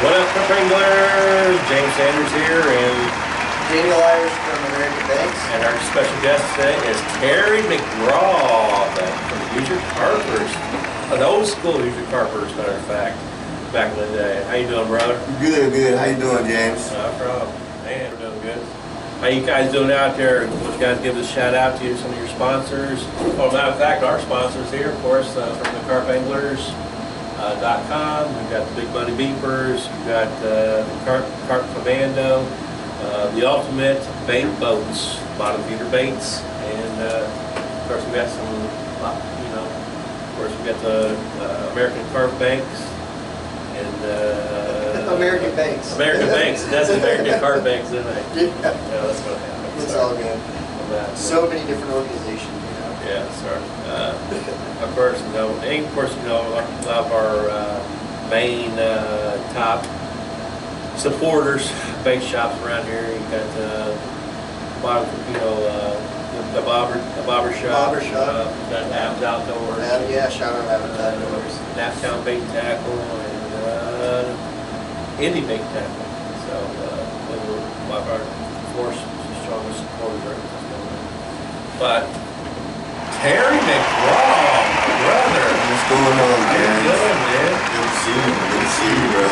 What up, Carp Anglers? James Sanders here, and Daniel Irish from American Banx. And our special guest today is Terry Mcgaw from Hoosier Carpers. An old school Hoosier Carpers, matter of fact, back in the day. How you doing, brother? Good, good. How you doing, James? No problem. Man, we're doing good. How you guys doing out there? Would you guys give us a shout out to some of your sponsors? Well, matter of fact, our sponsors here, of course, from the Carp Anglers. .com. We've got the Big Money Beepers. We've got Carp Commando, the Ultimate Bait Boats, bottom feeder baits, and of course we've got some, of course we've got the American Banx and American Banx. American Banx. That's American Banx, isn't it? Yeah. That's what happened. It's all good. So many different organizations. Yeah, sorry. Of course, one of our main top supporters, bait shops around here. You got the Bobber Shop. Got Abs Outdoors. Yeah, shout out Abs Outdoors. Naptown Bait and Tackle and Indie Bait and Tackle. So one of our strongest supporters right now. But Terry Mcgaw, brother. What's going on, How James? you doing, man? Good to see you. Good to see you, bro.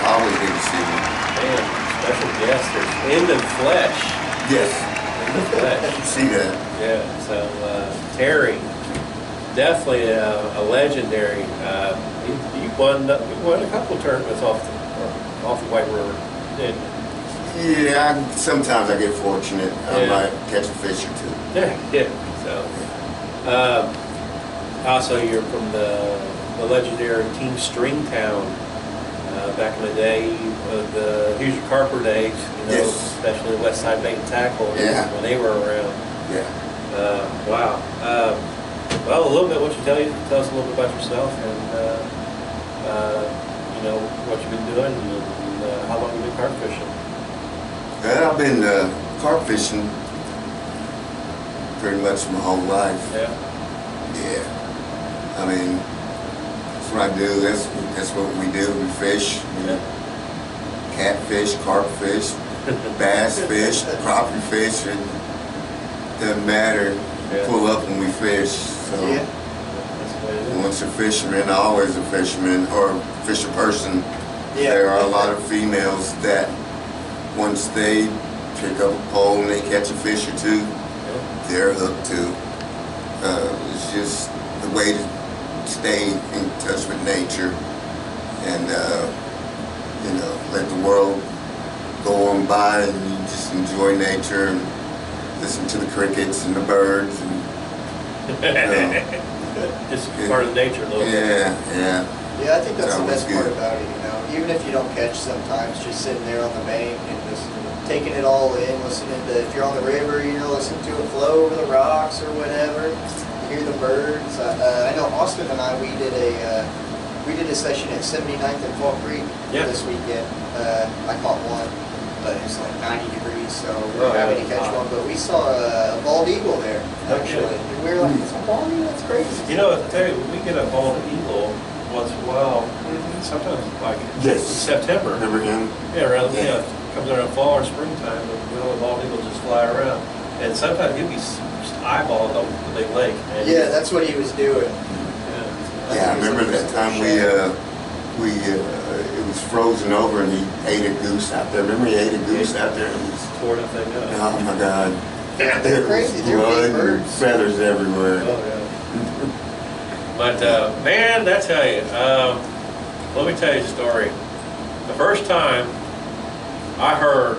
Always good to see you. Man, special guest. There's in the flesh. Yes. In the flesh. See that? Yeah. So Terry, definitely a legendary. You won a couple of tournaments off the White River, didn't you? Yeah, sometimes I get fortunate. I might catch a fish or two. Yeah. So, also you're from the legendary Team Stringtown back in the day of the Hoosier Carper days, Yes. especially the West Side Bait and Tackle when they were around. Yeah. Wow. Well, a little bit. What you tell us a little bit about yourself and what you've been doing and how long you've been carp fishing. Well, I've been carp fishing pretty much my whole life. Yeah. Yeah. I mean, that's what I do. That's what we do. We fish. Catfish, carp fish, bass fish, crappie fish. It doesn't matter. Yeah. Pull up when we fish. So once a fisherman, always a fisherman or fisher person. Yeah. There are a lot of females that once they pick up a pole and they catch a fish or two, they're hooked too. It's just the way to stay in touch with nature and let the world go on by and you just enjoy nature and listen to the crickets and the birds and Just part of nature a little bit. Yeah. Yeah, I think that's the always best part about it, Even if you don't catch sometimes, just sitting there on the bank and just taking it all in, listening to, if you're on the river, listen to it flow over the rocks or whatever, you hear the birds. I know Austin and I, we did a session at 79th and Fall Creek this weekend. I caught one, but it was like 90 degrees, so we were having to catch one, but we saw a bald eagle there, actually. And we were like, it's a bald eagle, that's crazy. I tell you, we get a bald eagle once in a while, sometimes like in September. Remember him? Yeah, around comes around fall or springtime, the bald eagles just fly around, and sometimes he'll be just eyeballing the big lake. And that's what he was doing. Yeah, I remember that time it was frozen over and he ate a goose out there. Remember he ate a goose out there? And tore that thing up. oh my God. Yeah, they're crazy. They're blood big and birds. feathers everywhere. Oh yeah. But man, I tell you, let me tell you a story. The first time I heard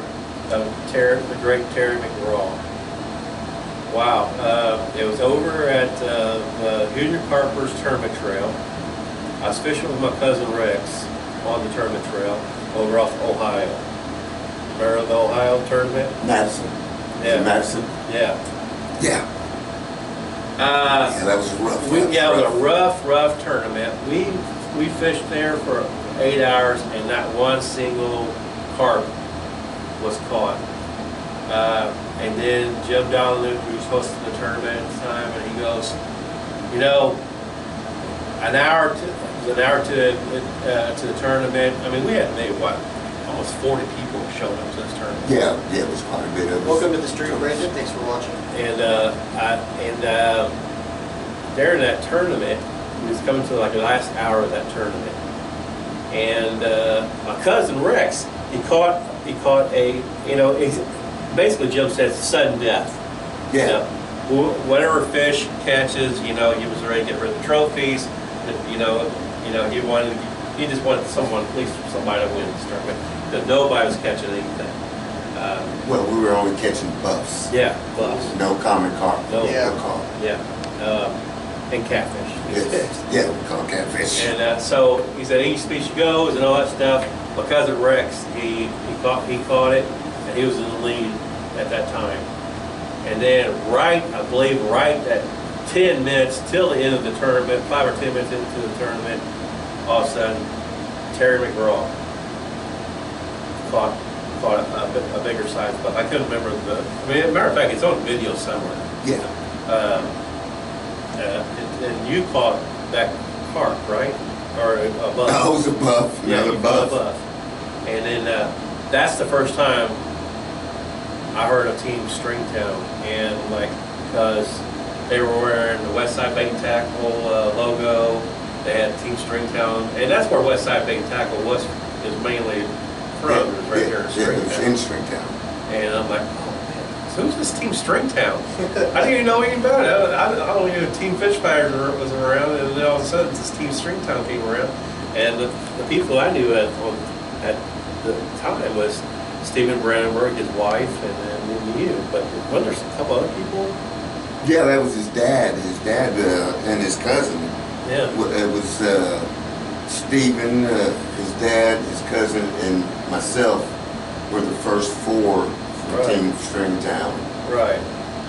of the great Terry Mcgaw. Wow. It was over at the Hoosier Carpers Tournament Trail. I was fishing with my cousin Rex on the tournament trail over off Ohio. Remember the Ohio tournament? Madison. Yeah. Madison? Yeah. Yeah. That was rough. It was a rough tournament. We fished there for 8 hours and not one single carp was caught. And then Jim Donald, who was hosting the tournament at the time, and he goes, an hour was an hour to the tournament. I mean, we had maybe, what, almost 40 people showing up to this tournament. Yeah, it was quite a bit of us. Welcome to the stream, Brandon. Thanks for watching. And during that tournament, we was coming to like the last hour of that tournament. And my cousin Rex, he caught a, you know, basically Jim says sudden death. Yeah. You know, whatever fish catches, you know, he was ready to get rid of the trophies. You know, he just wanted someone, at least somebody to win this tournament. That nobody was catching anything. Well, we were only catching buffs. Yeah, buffs. No common carp. No. Yeah. carp. Yeah. And catfish. Yes. Yeah, we call catfish. And so he said each species goes and all that stuff. My cousin Rex, he caught it, and he was in the lead at that time. And then I believe right at 10 minutes till the end of the tournament, 5 or 10 minutes into the tournament, all of a sudden, Terry Mcgaw caught a bigger size buck. I couldn't remember as a matter of fact, it's on video somewhere. Yeah. And you caught that carp, right? Or a buff? I was a buff. Yeah, Another you caught a buff. buff. And then that's the first time I heard of Team Stringtown, and like, because they were wearing the Westside Bait and Tackle logo, they had Team Stringtown, and that's where Westside Bait and Tackle is mainly from, is right here in Stringtown. In Stringtown. And I'm like, oh man, so who's this Team Stringtown? I didn't even know anything about it. I don't even know Team Fish Fighters was around, and then all of a sudden this Team Stringtown came around, and the people I knew at the time was Stephen Brandenburg, his wife, and then you. But wasn't there a couple other people? Yeah, that was his dad. His dad and his cousin. Yeah. It was Stephen, his dad, his cousin, and myself were the first 4 from Right. Team Stringtown. Right.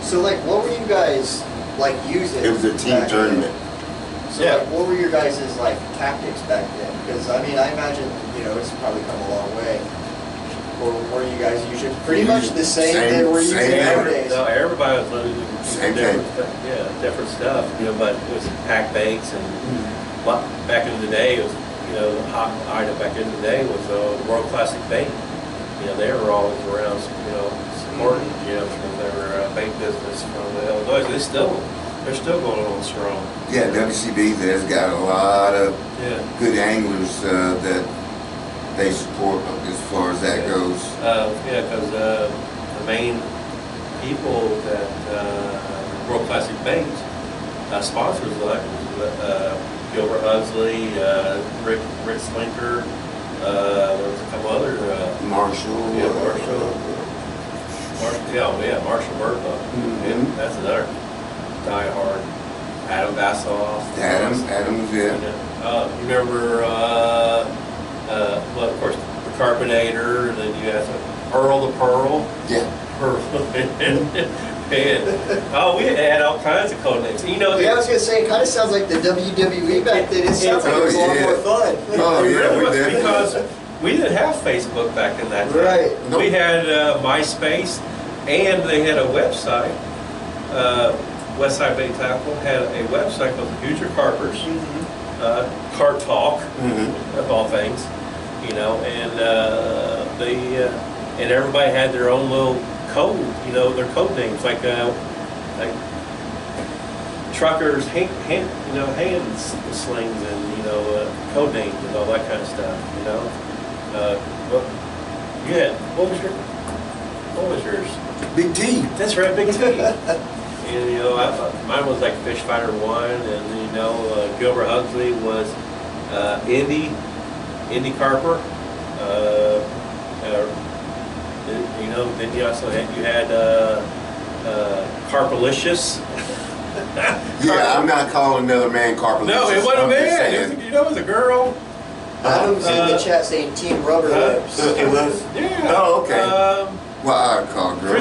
So, like, what were you guys, like, using? It was a team back tournament. then? So, Yeah. like, what were your guys' like tactics back then? Because I mean, I imagine, you know, it's probably come a long way. Or were you guys using pretty much the same that we're using nowadays? No, everybody was using Same different stuff. Yeah, different stuff. You know, but it was pack baits, and back in the day, it was, you know, the hot item back in the day was the World Classic Bait. You know, they were always around, you know, supporting, you know, from their bait business from Illinois. They're still going on strong. Yeah, WCB has got a lot of Yeah. good anglers that they support as far as that goes. Yeah, because the main people that World Classic Bait sponsors like Gilbert Huxley, Rick Slinker, there was a couple other Marshall. yeah, Marshall Bertha. Yeah, that's another diehard. Adam Bassoff. Adams, yeah. You remember, well, of course, the Carbonator, and then you had Earl the Pearl. Yeah. Earl. And, oh, we had all kinds of code names. You know, Yeah, I was gonna say, it kind of sounds like the WWE back then. It sounds like it was a lot more fun. Oh, it yeah, really we was, did. because we didn't have Facebook back in that time. Right. Nope. We had MySpace, and they had a website. Westside Bait Tackle had a website called the Hoosier Carpers, Carp Talk, of all things, you know, and and everybody had their own little code, you know, their code names, like truckers, hand slings, and you know, code names and all that kind of stuff, you know. Well, you had what was yours? Big T. That's right, Big T. And you know, mine was like Fish Fighter 1, and you know, Gilbert Huxley was Indy Carper. You know, then you also had Carpalicious. Yeah, I'm not calling another man Carpalicious. No, it wasn't a I'm just man. saying. You know, it was a girl. Adam's in the chat saying Team Rubber Lips. It was? Yeah. Oh, okay. Well, I call girl.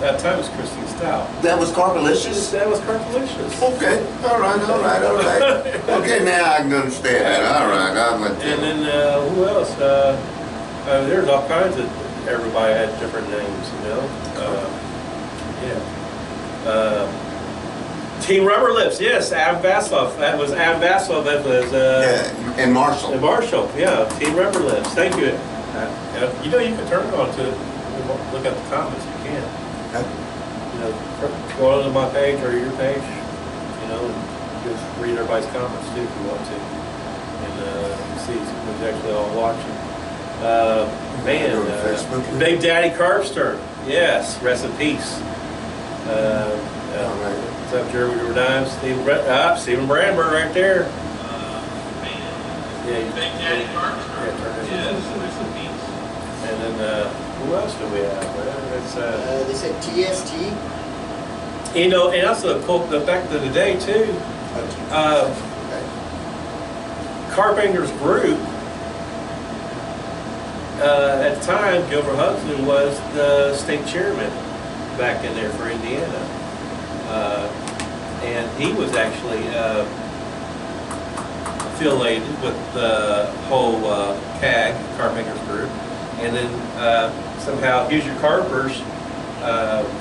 That time was Christine Stout. That was Carpalicious? That was Carpalicious. Okay. All right. Okay, now I can understand that. All right. I'll let you. And then who else? There's all kinds of. Everybody had different names, you know. Yeah. Team Rubber Lips, yes, Adam Vaslov. That was Adam Vaslov. That was Yeah, and Marshall. and Marshall. Yeah, Team Rubber Lips. Thank you. You know, you can turn it on to look at the comments. You can. You know, go on to my page or your page. You know, and just read everybody's comments too if you want to, and see who's actually all watching. Man, Big Daddy Carpster. Yes, rest in peace. What's up, Jeremy Rodine? Stephen Brandberg right there. Yeah, Big Daddy Carpster. Yes, rest in peace. And then, who else do we have? They said TST. You know, and also the back of the day too. Carpenter's group. At the time, Gilbert Huxley was the state chairman back in there for Indiana. And he was actually affiliated with the whole CAG, Carpenter's group. And then somehow Hoosier Carpers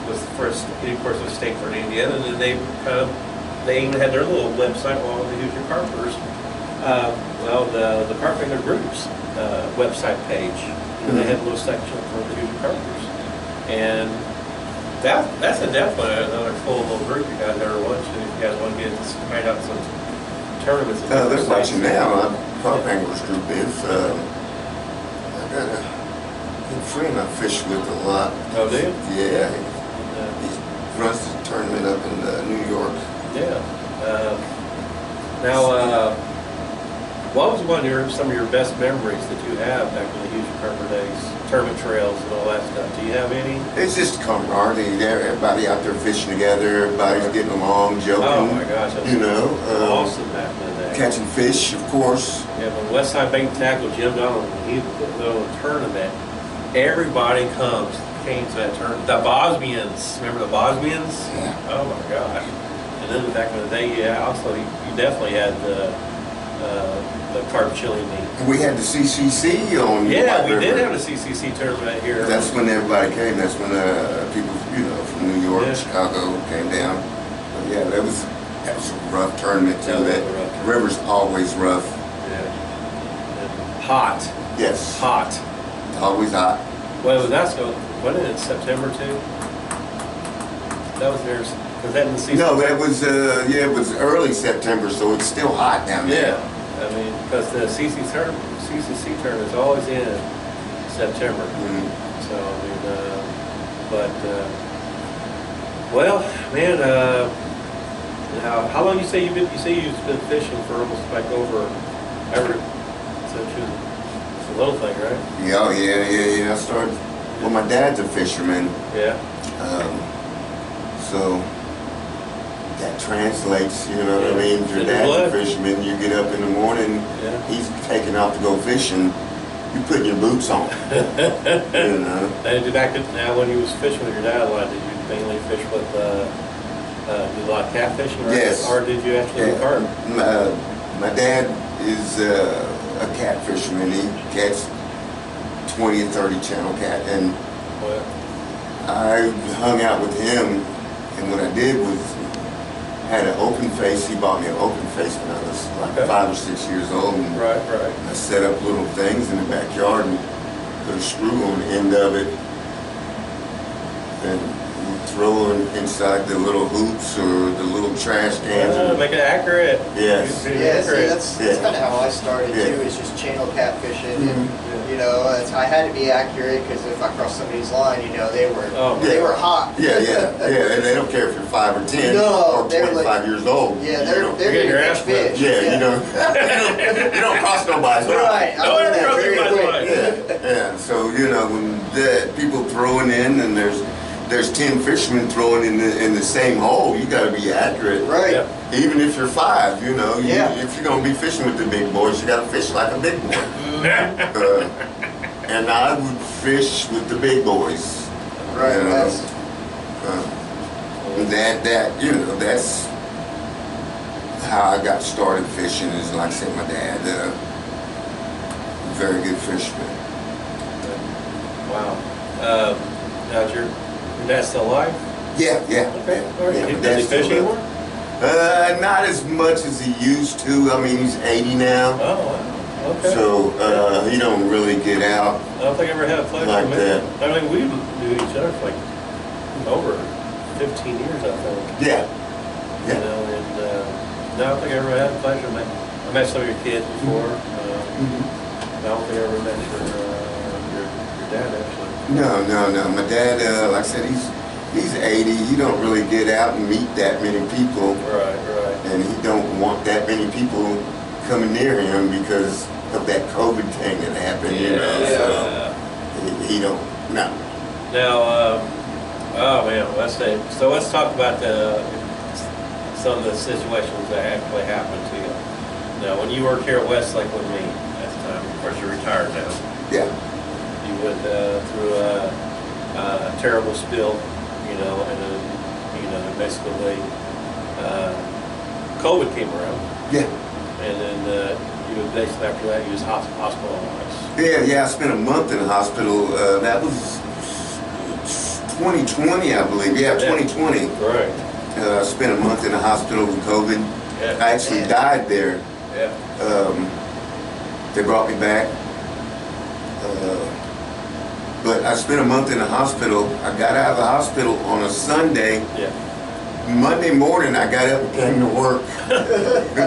was the first, of course, was state for Indiana. And then they even had their little website along with the Hoosier Carpers. The Carpenter Group's website page, and they had a little section for the Hoosier Carpers, and that's definitely another cool little group you guys ever watch. If you guys want to get find out some tournaments. They're watching now. Carpenter's group is. I got a good friend I fish with a lot. Oh, do you? Yeah. He runs the tournament up in New York. Yeah. What was some of your best memories that you have back in the Hoosier Carper days? Tournament trails and all that stuff. Do you have any? It's just camaraderie there. Everybody out there fishing together. Everybody's getting along, joking. Oh my gosh, that was awesome back in the day. Catching fish, of course. Yeah, when Westside Bait and Tackle, Jim Donald, when he put a tournament, everybody came to that tournament. The Bosnians, remember the Bosnians? Yeah. Oh my gosh. And then back in the day, yeah, also you definitely had the carp chili meat. We had the CCC on. Yeah, we did have a CCC tournament here. That's when everybody came. That's when people, from New York, Chicago came down. But yeah, that was a rough tournament too. That river's always rough. Yeah. And hot. Yes. Hot. Always hot. Well, that's what is it? September too. That was theirs. Was that in the season? No, that was it was early September, so it's still hot down there. Yeah. I mean, because the CCC tournament is always in September. Mm-hmm. So, I mean, man, now, how long you say you've been fishing for almost like over ever since you it's a little thing, right? Yeah. I started. Well, my dad's a fisherman. Yeah. So. That translates, you know what I mean? If your dad's a fisherman, you get up in the morning, he's taking off to go fishing, you putting your boots on. You know? Now, when you was fishing with your dad a lot, did you mainly fish with do a lot of catfishing? Yes. Or did you actually carp? My dad is a cat fisherman. He catches 20 or 30 channel cat, and I hung out with him, and what I did was had an open face. He bought me an open face when I was like 5 or 6 years old. And right. I set up little things in the backyard and put a screw on the end of it and throw it inside the little hoops or the little trash cans. Make it accurate. Yes. Yeah, see, that's kind of how I started too. Is just channel catfishing, and I had to be accurate because if I crossed somebody's line, they were hot. Yeah, and they don't care if you're 5 or 10 or 25 years old. Yeah, they're getting your ass fish. Yeah, you don't cross nobody's line. Right. Don't ever cross nobody's line. Yeah. So when the people throwing in and there's 10 fishermen throwing in the same hole, you got to be accurate. Right. Yeah. Even if you're 5, if you're going to be fishing with the big boys, you got to fish like a big boy. And I would fish with the big boys. Right. That's how I got started fishing. Is like I said, my dad, very good fisherman. Wow. Now your dad's still alive? Yeah. Okay. All right. Does he fish anymore? Not as much as he used to. I mean, he's 80 now. Oh, wow. Okay. So he don't really get out. I don't think I ever had a pleasure like with that. him. I mean, we knew each other for like over 15 years, I think. Yeah. You know, and no, I don't think I ever had a pleasure. I met some of your kids before. I don't think I ever met your dad, actually. No. My dad, like I said, he's 80. He don't really get out and meet that many people. Right. And he don't want that many people coming near him because of that COVID thing that happened, you know. So he don't, no. Now, oh man, so let's talk about some of the situations that actually happened to you. Now, when you worked here at Westlake with me at the time, of course you're retired now. Yeah. You went through a terrible spill, you know, and then, you know, basically COVID came around. Yeah. And then you would basically after that you was hospitalized. Yeah, I spent a month in the hospital. That was 2020, I believe. Yeah, 2020. Right. I spent a month in the hospital with COVID. Yeah. I actually died there. Yeah. They brought me back. But I spent a month in the hospital. I got out of the hospital on a Sunday. Yeah. Monday morning, I got up and came to work.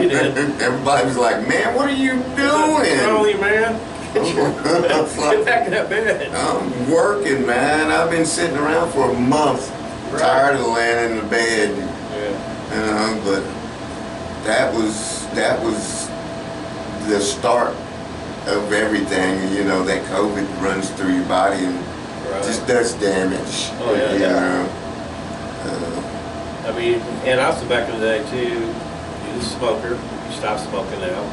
You did. Everybody was like, "Man, what are you doing?" What's wrong with you, man? Get back in that bed. I'm working, man. I've been sitting around for a month, tired of laying in the bed. Yeah. But that was the start of everything. You know, that COVID runs through your body and just does damage. Oh yeah. You know? I mean, and also back in the day too, you was a smoker. You stopped smoking now.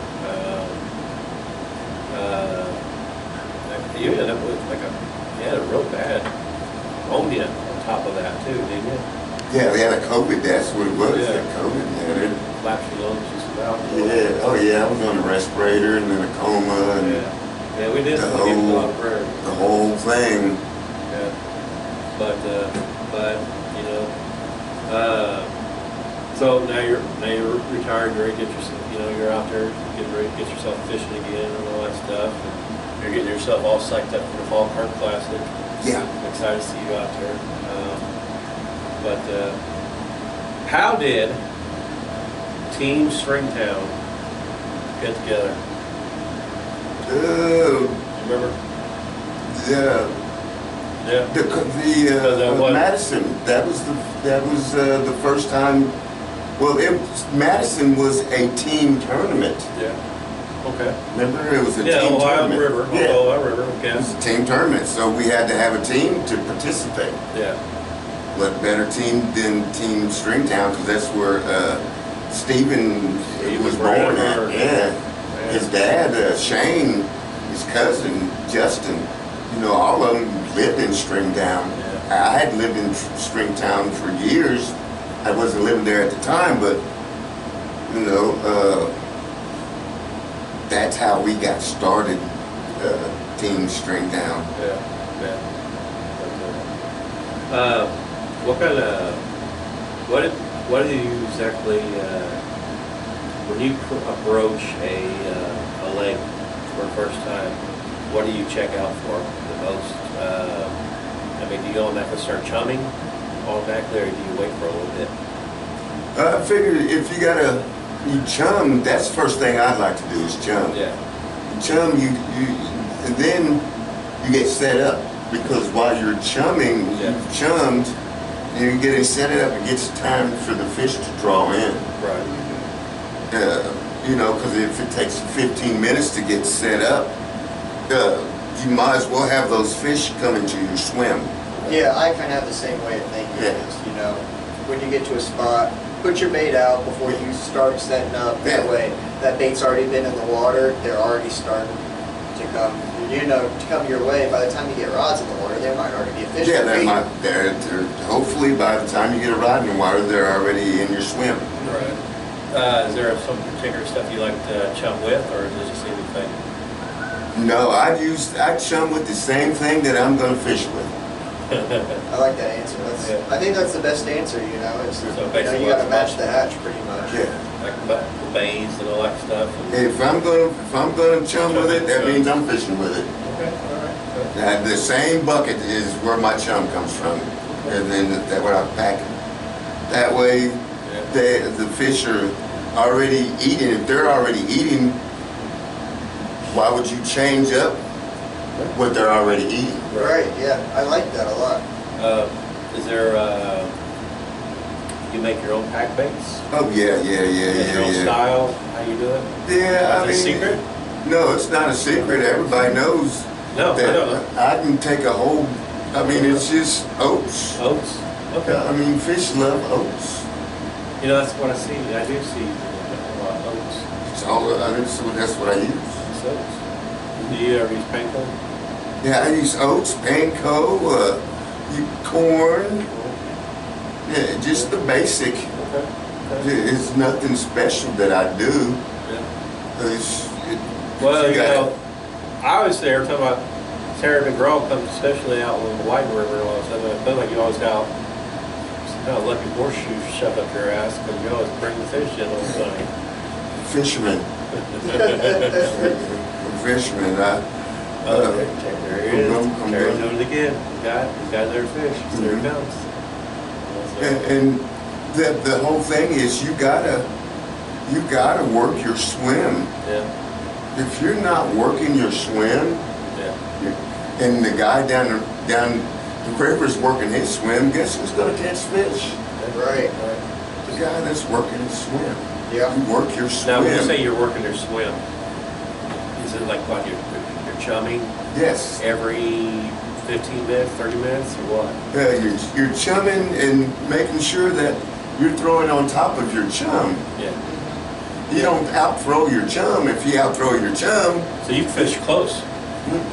You ended up with you had a real bad pneumonia on top of that too, didn't you? Yeah, they had a COVID. That's what it was. Yeah. The COVID. Man. Collapsed your lungs just about. Yeah. Oh yeah. I was on a respirator and then a coma and Yeah, we did give a lot of prayer. the whole thing. Yeah. But you know, so now you're retired, you're ready to get yourself, you know, you're out there getting ready to get yourself fishing again and all that stuff. And you're getting yourself all psyched up for the Fall Carp Classic. Yeah. I'm excited to see you out there. But how did Team Stringtown get together? Remember? Yeah. Yeah. The Madison. That was the first time. Well, Madison was a team tournament. Yeah. Okay. Remember, it was a team Ohio tournament. River. Yeah. Ohio River. Okay. It was a team tournament, so we had to have a team to participate. Yeah. What better team than Team Stringtown? Because that's where Stephen was born at. Yeah. His dad, Shane, his cousin Justin. You know, all of them lived in Stringtown. Yeah. I had lived in Stringtown for years. I wasn't living there at the time, but you know, that's how we got started. Team Stringtown. Yeah. What do you exactly when you approach a lake for the first time? What do you check out for the most? I mean, do you go on that and start chumming automatically, or do you wait for a little bit? I figured if you chum, that's the first thing I'd like to do is chum. Yeah. Chum, and then you get set up, because while you're chumming, you've chummed, you're getting set up. It gets time for the fish to draw in. Right. You know, because if it takes 15 minutes to get set up, you might as well have those fish come into your swim. Yeah, I kind of have the same way of thinking. Yeah. You know, when you get to a spot, put your bait out before you start setting up. That way, that bait's already been in the water. They're already starting to come, you know, to come your way. By the time you get rods in the water, there might already be a fish. Yeah, they're hopefully by the time you get a rod in the water, they're already in your swim. Right. Is there some particular stuff you like to chum with, or is it just anything? No, I chum with the same thing that I'm going to fish with. I like that answer. I think that's the best answer, you know. It's, So you know, basically you got to what's match the hatch pretty much. Yeah. Like the bays and all that stuff. If I'm gonna chum with it, that means I'm fishing with it. Okay, all right. The same bucket is where my chum comes from, and then that what I pack it. That way, the fish are already eating. If they're already eating, why would you change up what they're already eating? Right, yeah. I like that a lot. Is there, you make your own pack baits? Oh yeah. Your own style, how you do it? Yeah, Is it a secret? No, it's not a secret. Everybody knows No, I that don't know. I can take a whole. I mean, it's just oats. Oats? Okay. I mean, fish love oats. You know, that's what I see. I do see a lot of oats. It's all. That's what I use. It's oats. Do you ever use panko? Yeah, I use oats, panko, corn. Yeah, just the basic. Okay. It's nothing special that I do. Yeah. Well, You know, I always say every time Terry Mcgaw comes, especially out on the White River and all that stuff, I feel like you always got some kind of lucky horseshoe shoved up your ass because you always bring the fish in all the time. Fisherman. Fisherman. There he is. I'm Terry's done. doing it again. He's got their fish. So there he comes. And the whole thing is you gotta work your swim. Yeah. If you're not working your swim, Yeah. and the guy down the river's working his swim, guess who's gonna catch fish? Right. The guy that's working his swim. Yeah. You work your swim. Now, when you say you're working your swim, is it like what you're chumming Yes. every 15 minutes, 30 minutes, or what? You're chumming and making sure that you're throwing on top of your chum. Yeah. You don't outthrow your chum. If you outthrow your chum, So you fish close.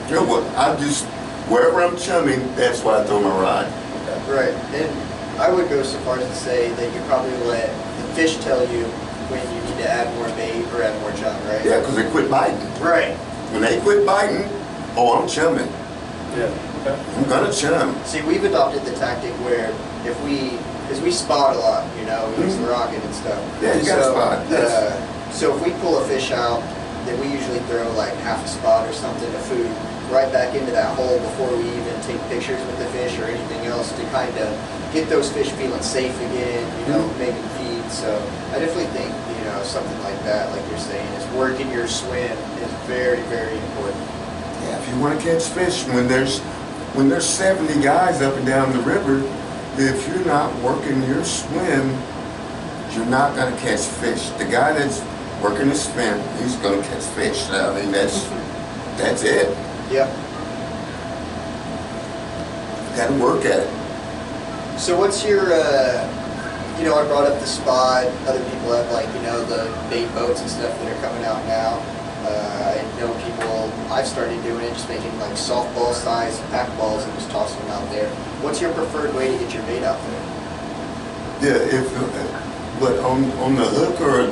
you know what? Wherever I'm chumming, that's why I throw my rod. Right. And I would go so far as to say that you probably let the fish tell you when you need to add more bait or add more chum, right? Yeah, because they quit biting. Right. When they quit biting, oh, I'm chumming. Yeah. Okay. I'm gonna chum. See, we've adopted the tactic where because we spot a lot, you know, we use the rocket and stuff. Yeah, you gotta spot, yes. So if we pull a fish out, then we usually throw like half a spot or something of food right back into that hole before we even take pictures with the fish or anything else to kind of get those fish feeling safe again, you know, make them feed. So I definitely think, you know, something like that, like you're saying, is working your swim is very, very important. Yeah, if you want to catch fish, when there's 70 guys up and down the river, if you're not working your swim, you're not gonna catch fish. The guy that's working his swim, he's gonna catch fish. I mean, that's it. Yep. Got to work at it. So what's your, you know, I brought up the spot, other people have like, you know, the bait boats and stuff that are coming out now. I know people, I've started doing it, just making like softball size pack balls and just tossing them out there. What's your preferred way to get your bait out there? Yeah, but on the hook or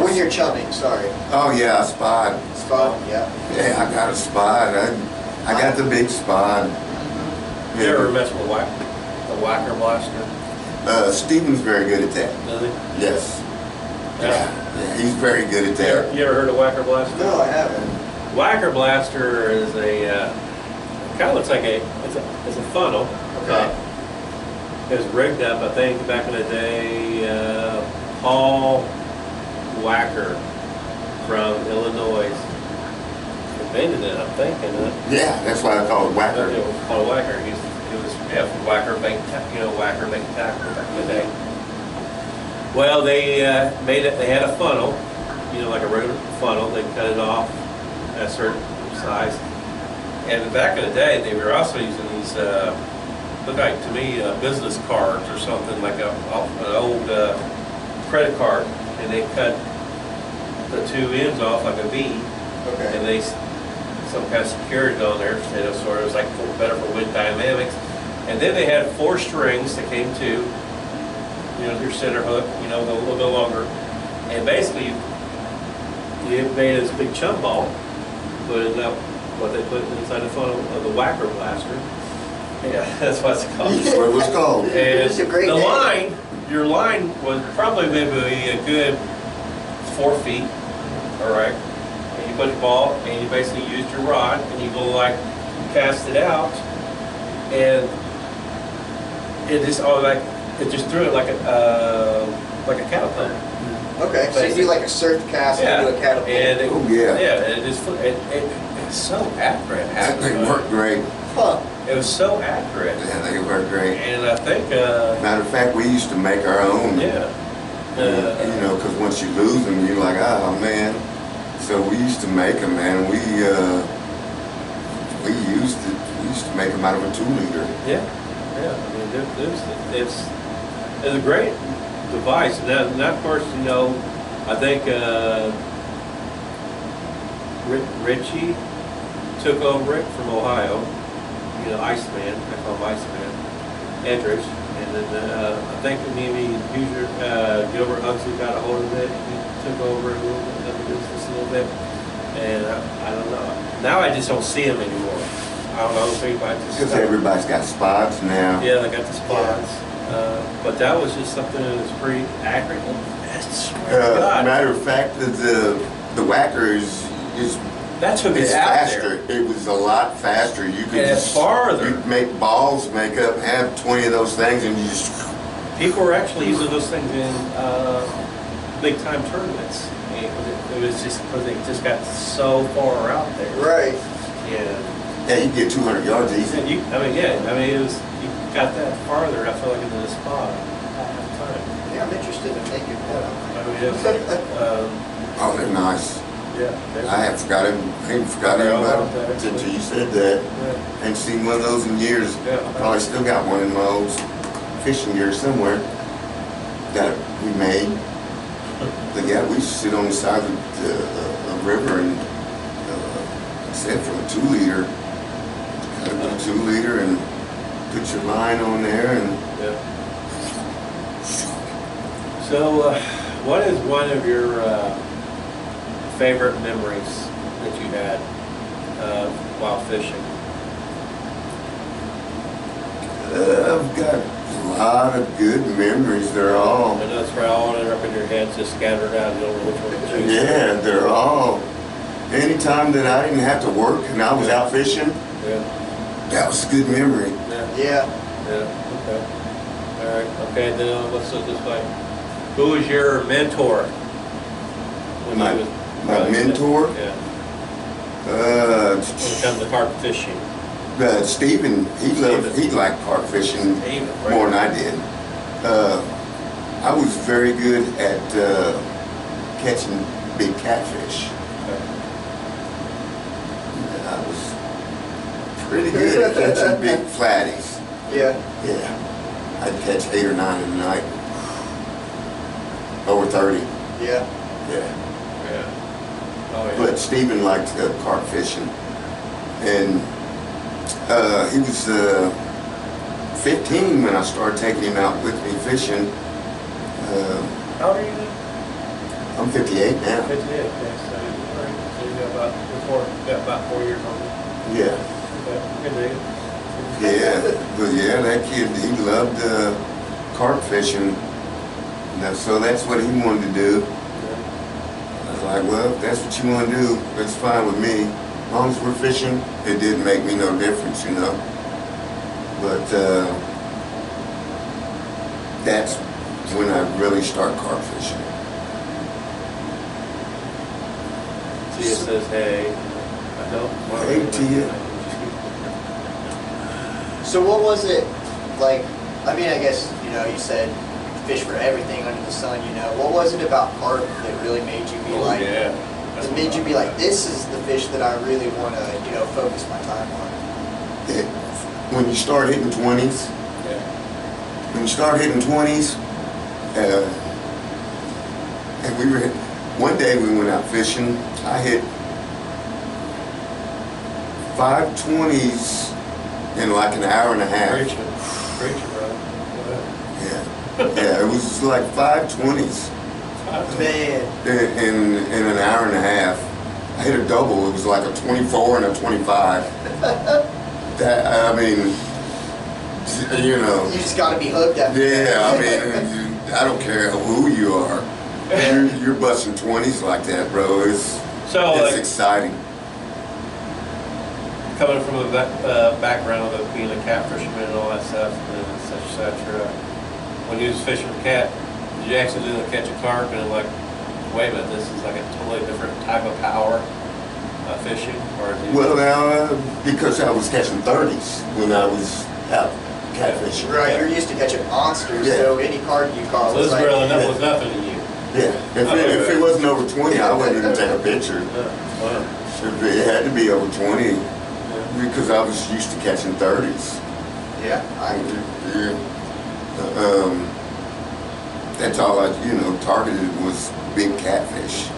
When you're chumming, sorry. oh yeah, a spot. Spot, yeah. Yeah, I got a spot. I got the big spot. You ever mess with a whacker blaster? Steven's very good at that. Does he? Yes. Yeah, he's very good at that. You ever heard of whacker blaster? No, I haven't. Whacker blaster is a kind of looks like it's a funnel. Okay. It was rigged up, I think, back in the day. Paul Whacker from Illinois invented it, I'm thinking. Yeah, that's why I call it whacker. It was called Whacker. It was from Whacker Bank, Whacker Bank Tackle back in the day. Well, they made it. They had a funnel, like a regular funnel. They cut it off at a certain size. And back in the day, they were also using these, look like to me, business cards or something like an old credit card, and they cut the two ends off like a V, Okay. and they some kind of secured on there. So it was like better for wind dynamics. And then they had 4 strings that came to, your center hook, a little bit longer. And basically, you made this big chum ball, put it up, what they put inside the funnel of the whacker blaster, Yeah, that's what it's called. That's what it was called. And It's a great the name. line, your line was probably maybe a good 4 feet, all right? And you put the ball, and you basically used your rod, and you go like, cast it out, and it just, it just threw it like a caterpillar. Okay, so you do like a surf cast and do a catapult. And it, Oh, yeah. yeah, it's so accurate. That thing worked great. Huh. It was so accurate. Yeah, that thing worked great. And I think, Matter of fact, we used to make our own. yeah. You know, because once you lose them, you're like, oh man. So we used to make them, man. We used to make them out of a 2-liter. Yeah, yeah. I mean, it's a great device. And that, of course, you know, I think Richie took over it from Ohio. You know, Iceman. I call him Iceman. Edrich. And then I think maybe Hoosier, Gilbert Huxley got a hold of it. He took over a little bit of the business a little bit. And I don't know. Now I just don't see him anymore. I don't know if anybody just. Because everybody's got spots now. Yeah, they got the spots. But that was just something that was pretty accurate. I swear to God. Matter of fact, the whacker is That took it's it out faster. there. It was a lot faster. You could And it's farther. You make balls, have 20 of those things, and you just. People were actually using those things in big time tournaments. And it was just because they just got so far out there. Right. Yeah. Yeah, you get 200 yards easy. And it was, you got that farther, I feel like, into the spot half the time. Yeah, I'm interested in taking that. I mean, it's, Oh, they're nice. yeah. I had forgotten about it until you said that. Yeah. Ain't seen one of those in years. Yeah. Probably still got one in my old fishing gear somewhere that we made. But yeah, we used to sit on the side of the river and set from a 2-liter, cut it with a 2-liter and put your line on there and. Yeah. So, what is one of your favorite memories that you had while fishing? I've got a lot of good memories. They're all. I know it's probably all up in your head, just scattered out. You don't know which one to choose. Yeah, they're all. Anytime that I didn't have to work and I was out fishing, Yeah. that was a good memory. Yeah. Yeah. Yeah. Okay. All right. Okay. Then let's look this way. Who was your mentor? When My- you was, my mentor? Yeah. Uh, When it comes to carp fishing. Stephen, he liked carp fishing Stephen, right. more than I did. I was very good at catching big catfish. Okay. I was pretty good at catching big flatties. Yeah. Yeah, I'd catch 8 or 9 in a night. Over 30. Yeah. Yeah. Yeah. Oh yeah. But Stephen liked carp fishing, and he was 15 when I started taking him out with me fishing. How old are you now? I'm 58 now. 58. Okay. So, all right. So you got about 4 years on it. Yeah, Okay. Good deal. yeah, but yeah, that kid, he loved carp fishing. So that's what he wanted to do. I was like, well, if that's what you want to do, that's fine with me. As long as we're fishing, it didn't make me no difference, you know. But that's when I really start carp fishing. Tia says, hey. I don't. Hey, Tia. So what was it like? I mean, I guess, you know, you said fish for everything under the sun, you know. What was it about carp that really made you be like, Yeah. that made you be like, this is the fish that I really want to, you know, focus my time on? When you start hitting 20s, Yeah. when you start hitting 20s, and we were, one day we went out fishing, I hit 5 20s in like an hour and a half. Preacher, bro. Yeah, yeah, it was like 5 20s Man. in an hour and a half. I hit a double, it was like a 24 and a 25. That, I mean, You know. You just got to be hooked after that. Yeah, I mean, I don't care who you are. You're busting 20s like that, bro. It's like, exciting. coming from a background of being a cat fisherman and all that stuff, and such, when you was fishing with cat, did you accidentally catch a carp and like, wait a minute, this is like a totally different type of power fishing? Or did you Well, now, because I was catching 30s when I was out catfishing. Right, you're used to catching monsters, so any carp you caught so was this like... girl enough was nothing to you? Yeah, if it wasn't over 20, I wouldn't even take a picture. Wow. It had to be over 20 because I was used to catching 30s. Yeah, That's all I, targeted was big catfish.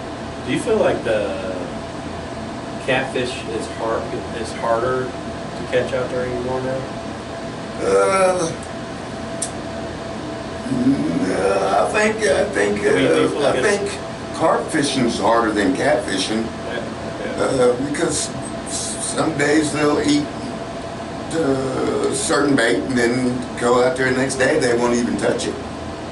Do you feel like the catfish is harder to catch out there anymore now? No, I think carp fishing is harder than catfishing because some days they'll eat certain bait and then go out there the next day they won't even touch it.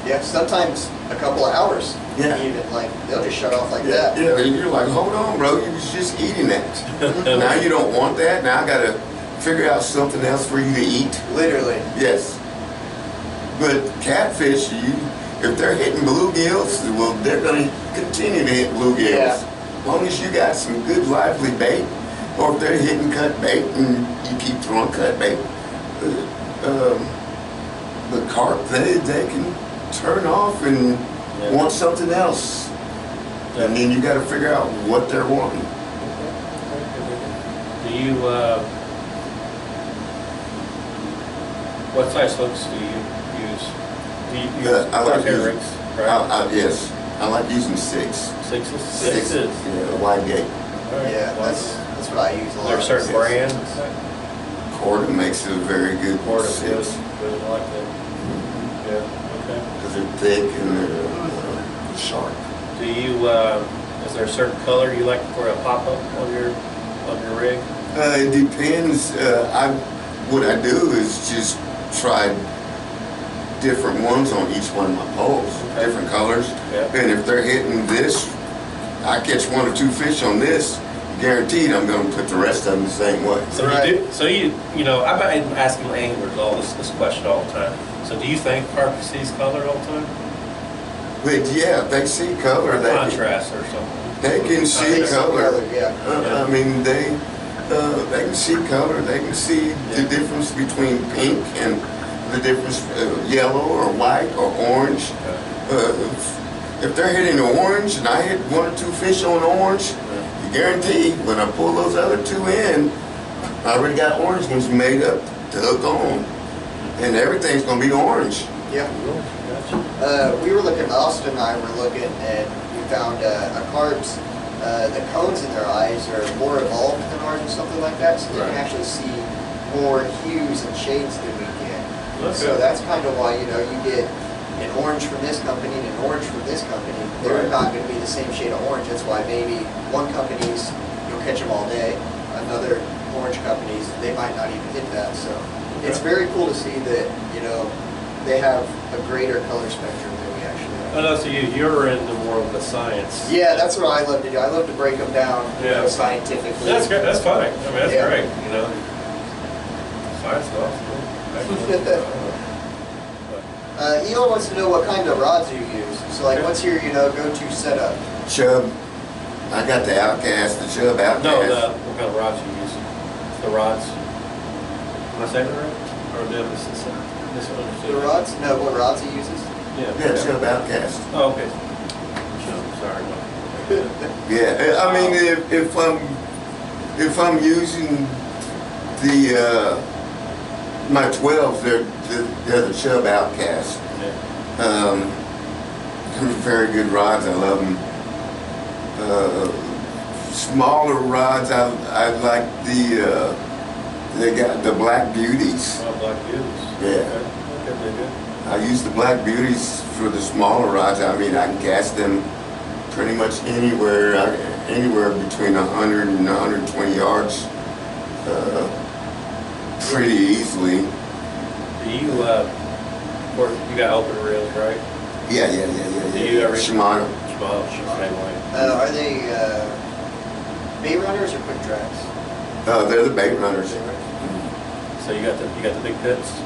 yeah, sometimes a couple of hours. Yeah. Even like they'll just shut off like that. Yeah, you're like, hold on, bro, you was just eating that. Now you don't want that. Now I gotta figure out something else for you to eat. Literally. Yes. But catfish, if they're hitting bluegills, well, they're going to continue to hit bluegills. Yeah. As long as you got some good lively bait, or if they're hitting cut bait and you keep throwing cut bait. But carp, they can turn off and want something else. And then you got to figure out what they're wanting. Do you, what size hooks do you use? Do you use I like hair using, rigs, right? yes, I like using six. Sixes? Yeah, wide gate. All right. Yeah, Well, that's what I use a Is lot. there a certain Six. brand? Quarter makes it a very good Quarter six. good, I like that. Yeah, okay. Because they're thick and they're sharp. Do you, is there a certain color you like for a pop-up on your rig? It depends. What I do is just try different ones on each one of my poles, different colors. Yeah. And if they're hitting this, I catch one or two fish on this, guaranteed I'm going to put the rest of them the same way. So you do, so I've been asking anglers all this question all the time. So do you think carp sees color all the time? But yeah, if they see color, they Contrast or something. they can see color. Yeah. I mean, they can see color. They can see the difference between pink and the difference yellow or white or orange. If they're hitting orange and I hit one or two fish on orange, you guarantee when I pull those other two in, I already got orange ones made up to hook on, and everything's gonna be orange. Yeah. We were looking, Austin and I were looking, and we found a carp's, the cones in their eyes are more evolved than ours or something like that, so they can actually see more hues and shades than we can. So that's kind of why, you get an orange from this company and an orange from this company. They're not going to be the same shade of orange. That's why maybe one company's, you'll catch them all day. Another orange company's, they might not even hit that. So it's very cool to see that, they have a greater color spectrum than we actually have. Oh, no, so you're into more of the science. Yeah, that's what I love to do. I love to break them down scientifically. That's great. That's fine. I mean, that's Yeah. great. Science stuff. Elon wants to know what kind of rods you use. So, like, what's your, go-to setup? Chub. I got the Outcast, the Chub Outcast. No, what kind of rods you use? The rods. Am I saying it right? Or did I misunderstood? The rods? No, what rods he uses? Yeah, Chub Outcast. Oh, okay. Sorry. Yeah, I mean, if I'm using the my 12s, they're the Chub Outcast. Yeah. They're very good rods. I love them. Smaller rods, I like they got the Black Beauties. Oh, Black Beauties. Yeah. Okay, they're good. I use the Black Beauties for the smaller rods. I mean, I can cast them pretty much anywhere between 100 and 120 yards pretty easily. Do you, of course, you got open reels, right? Yeah. Do you ever Shimano. Shimano, same way. Are they bait runners or quick tracks? They're the bait runners. So you got the big pits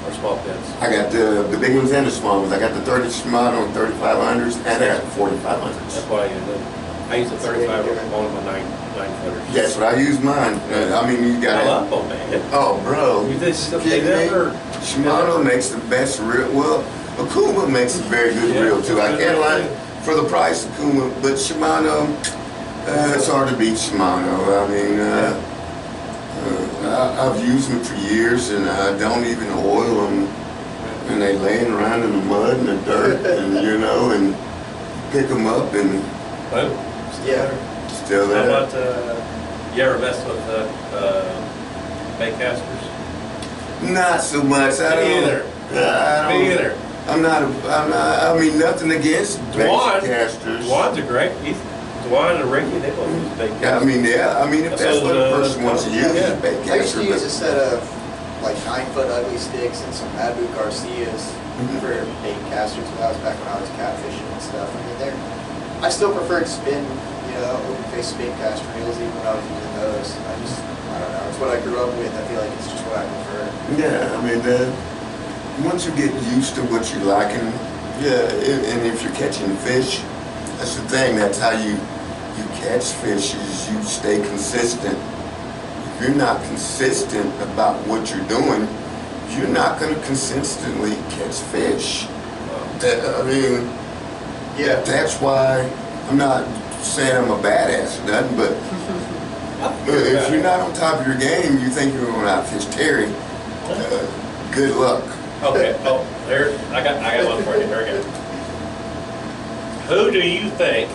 or small pits? I got the big ones and the small ones. I got the 30 Shimano 3500s and I got the 4500s. That's why I use the 35 on my 9-footers. That's what I use mine. I mean, you got I love them, man. Oh, bro. You just they never. Shimano makes the best reel. Well, Akuma makes a very good reel too. I can't lie for the price of Akuma, but Shimano, it's hard to beat Shimano. I mean, I've used them for years and I don't even oil them. And they laying around in the mud and the dirt and, you know, and pick them up and still there. How about, you ever mess with bait casters? Not so much. I don't. Me either. I'm not, I mean, nothing against bait casters. Dwan's a great, Dwan and Ricky, they both use bait casters. I mean, if that's what a person wants to use, is a bait I used caster. to use a set of like 9-foot ugly sticks and some Abu Garcias for bait casters. That was back when I was catfishing and stuff. I mean, I still preferred spin, open face spin cast reels even when I was using those. I don't know. It's what I grew up with. I feel like it's just what I prefer. Yeah, I mean, once you get used to what you're liking, and if you're catching fish, that's the thing. That's how you catch fish, is you stay consistent. If you're not consistent about what you're doing, you're not going to consistently catch fish. I mean, that's why I'm not saying I'm a badass or nothing, but if you're not on top of your game, you think you're going to outfish Terry, good luck. Okay, I got one for you. Very good. Who do you think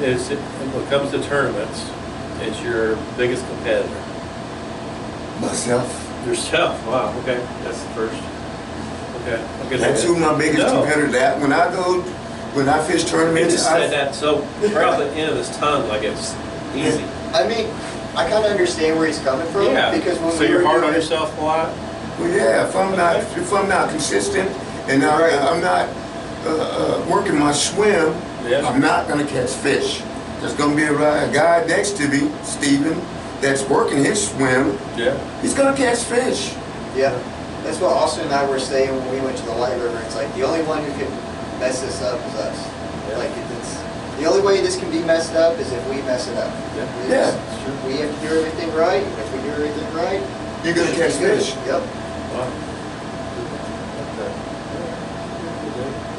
is, when it comes to tournaments, is your biggest competitor? Myself. Yourself. Wow. Okay, that's the first. Okay. That's who my biggest competitor. That when I fish He tournaments, just said that so right off the end of his tongue, like it's easy. I mean, I kind of understand where he's coming from. Yeah. Because when So we you're were hard on doing- yourself a lot. well, yeah. If I'm not consistent and I'm not working my swim, I'm not going to catch fish. There's going to be a guy next to me, Steven, that's working his swim. Yeah. He's going to catch fish. Yeah. That's what Austin and I were saying when we went to the Light River. It's like the only one who can mess this up is us. Yeah. Like it's the only way this can be messed up is if we mess it up. We have to do everything right. If we do everything right, You're going to catch fish. Yep. Wow.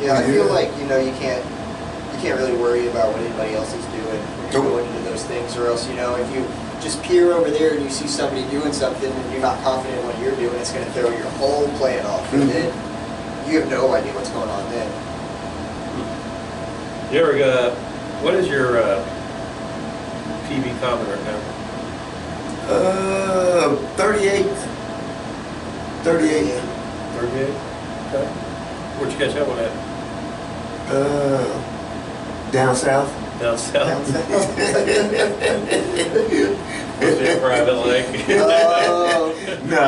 Yeah, I feel like you can't really worry about what anybody else is doing when you're going into those things, or else if you just peer over there and you see somebody doing something and you're not confident in what you're doing, it's going to throw your whole plan off, and then you have no idea what's going on then. You ever got? What is your PB common right now? 38. 38. 38. Okay. Where'd you catch that one at? Down south. Down south. Down south. Was it a private lake? No,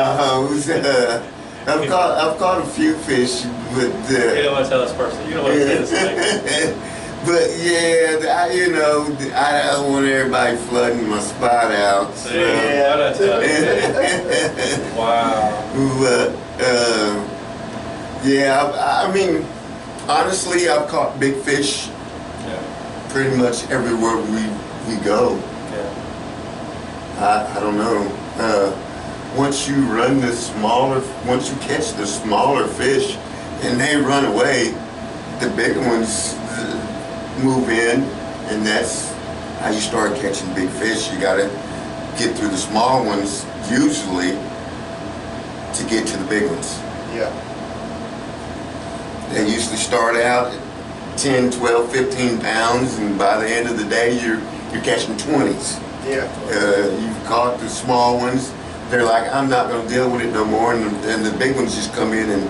I've caught a few fish, but You don't want to tell us personally. You don't want to say this thing. but yeah, I don't want everybody flooding my spot out. So. Yeah. Wow. But I mean, honestly, I've caught big fish pretty much everywhere we go. Yeah. I don't know. Once you catch the smaller fish and they run away, the bigger ones move in, and that's how you start catching big fish. You gotta get through the small ones usually to get to the big ones. Yeah. They usually start out at 10, 12, 15 pounds, and by the end of the day, you're catching 20s. Yeah. You've caught the small ones. They're like, I'm not going to deal with it no more, and the big ones just come in and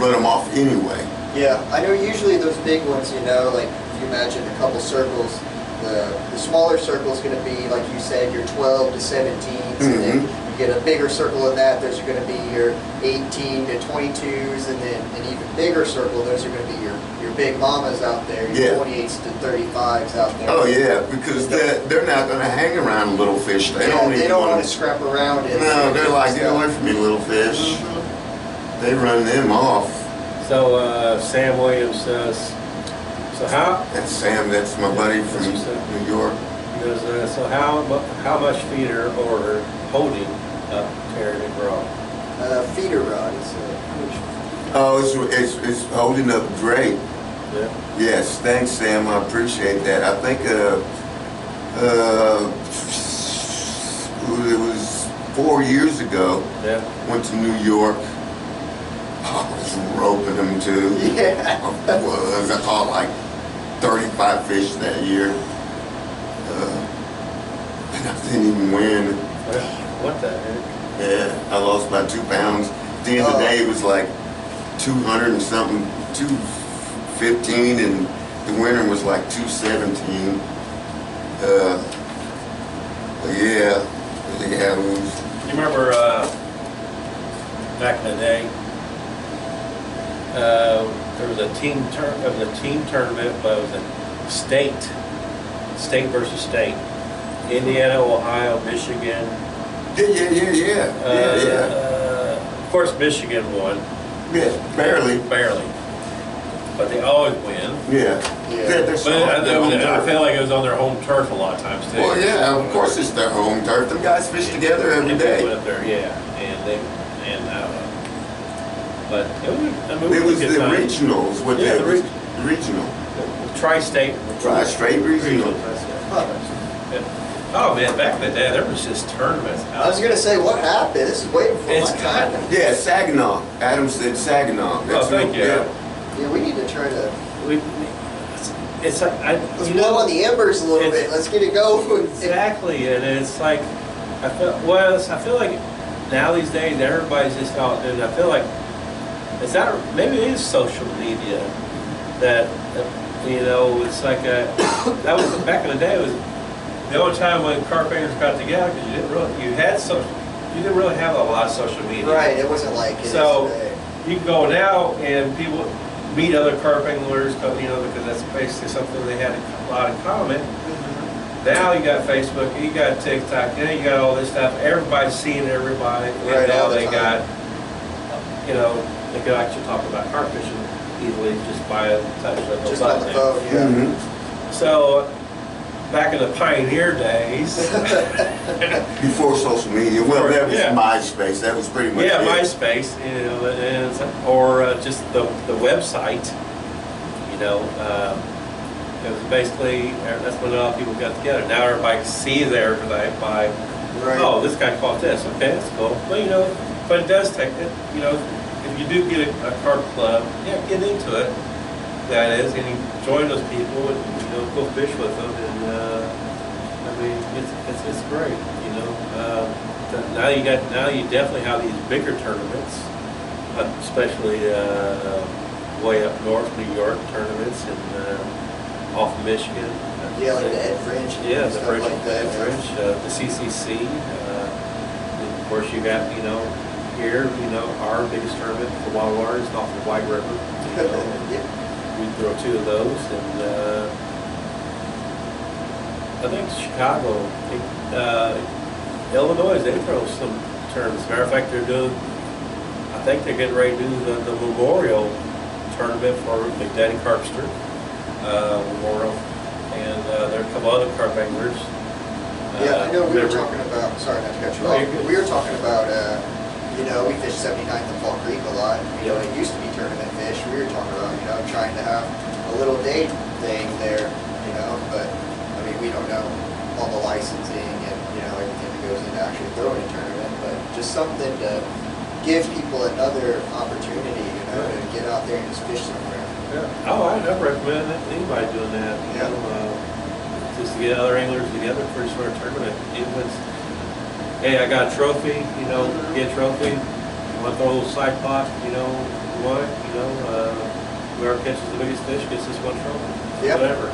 run them off anyway. Yeah, I know usually those big ones, like if you imagine a couple circles, the smaller circle is going to be, like you said, your 12 to 17s, and then you get a bigger circle of that. Those are going to be your 18 to 22s, and then an even bigger circle. Those are going to be your big mamas out there, your 28s to 35s out there. Oh yeah, because they're not going to hang around little fish. They don't want to scrap around it. No, they're like, get away from me, little fish. They run them off. So Sam Williams says, so how? That's Sam. That's my buddy from New York. He goes, so how much feeder or holding up Terry McGraw? Feeder rod is Oh, it's holding up great. Yeah. Yes, thanks, Sam. I appreciate that. I think it was 4 years ago. Yeah. Went to New York. I was roping them too. Yeah. I caught like 35 fish that year. And I didn't even win. What the heck? Yeah, I lost about 2 pounds. At the end of the day, it was like 200 and something, 215, and the winner was like 217. Yeah, it was. You remember back in the day, there was a team tournament, but it was a state versus state. Indiana, Ohio, Michigan. Yeah. Of course, Michigan won. Yeah, barely. But they always win. Yeah. But I feel like it was on their home turf a lot of times too. Well, yeah, of course it's their home turf. Them guys fish together every day. Went up there, yeah, and I don't know. But it was the regionals. The regional. Tri-state. Tri-state regional. Oh man, back in the day, there was just tournaments. I was gonna say, what happened? This is waiting for It's my time. Yeah, Saginaw. Adam said Saginaw. Oh, thank you. Yeah, we need to try to. It's like Let's blow on the embers a little bit. Let's get it going. Exactly, and it's like I feel like now these days everybody's just out, and I feel like maybe it is social media that it's like that was back in the day. It was the only time when carp anglers got together because you didn't really have a lot of social media. Right, it wasn't like it so is today. you can go now and people meet other carp anglers, because that's basically something they had a lot in common. Now you got Facebook, you got TikTok, you got all this stuff. Everybody's seeing everybody, and now they got, they could actually talk about carp fishing easily just by a touch of a button. Just on the phone, yeah. So back in the pioneer days, before social media, well, that was MySpace. That was pretty much it. MySpace, or just the website. It was basically that's when a lot of people got together. Now everybody sees everything by, oh, this guy caught this. Okay, that's cool. Well, but it does take it. If you do get a carp club, get into it. That is, and you join those people and go fish with them, and it's great. Now you definitely have these bigger tournaments, especially way up north, New York tournaments, and off of Michigan. Yeah, like the Ed French. Yeah, the French, like that. Ed French, the CCC. Of course, you got here, our biggest tournament for wild water is off the White River. We throw 2 of those, and I think Chicago, Illinois, they throw some tournaments. As a matter of fact, I think they're getting ready to do the memorial tournament for Big Daddy Carpster Memorial, and there are a couple other carp anglers. I know we were talking about, sorry not to cut you off, we were talking about, we fish 79th and Fall Creek a lot. It used to be tournament fish. We were talking about, trying to have a little day thing there, but we don't know all the licensing and, everything that goes into actually throwing a tournament, but just something to give people another opportunity, to get out there and just fish somewhere. Yeah. Oh, I'd recommend anybody doing that. Just to get other anglers together for sort of tournament. Hey, I got a trophy, get a trophy. You want to throw a little side pot, what, whoever catches the biggest fish gets this one trophy. Yep. Whatever,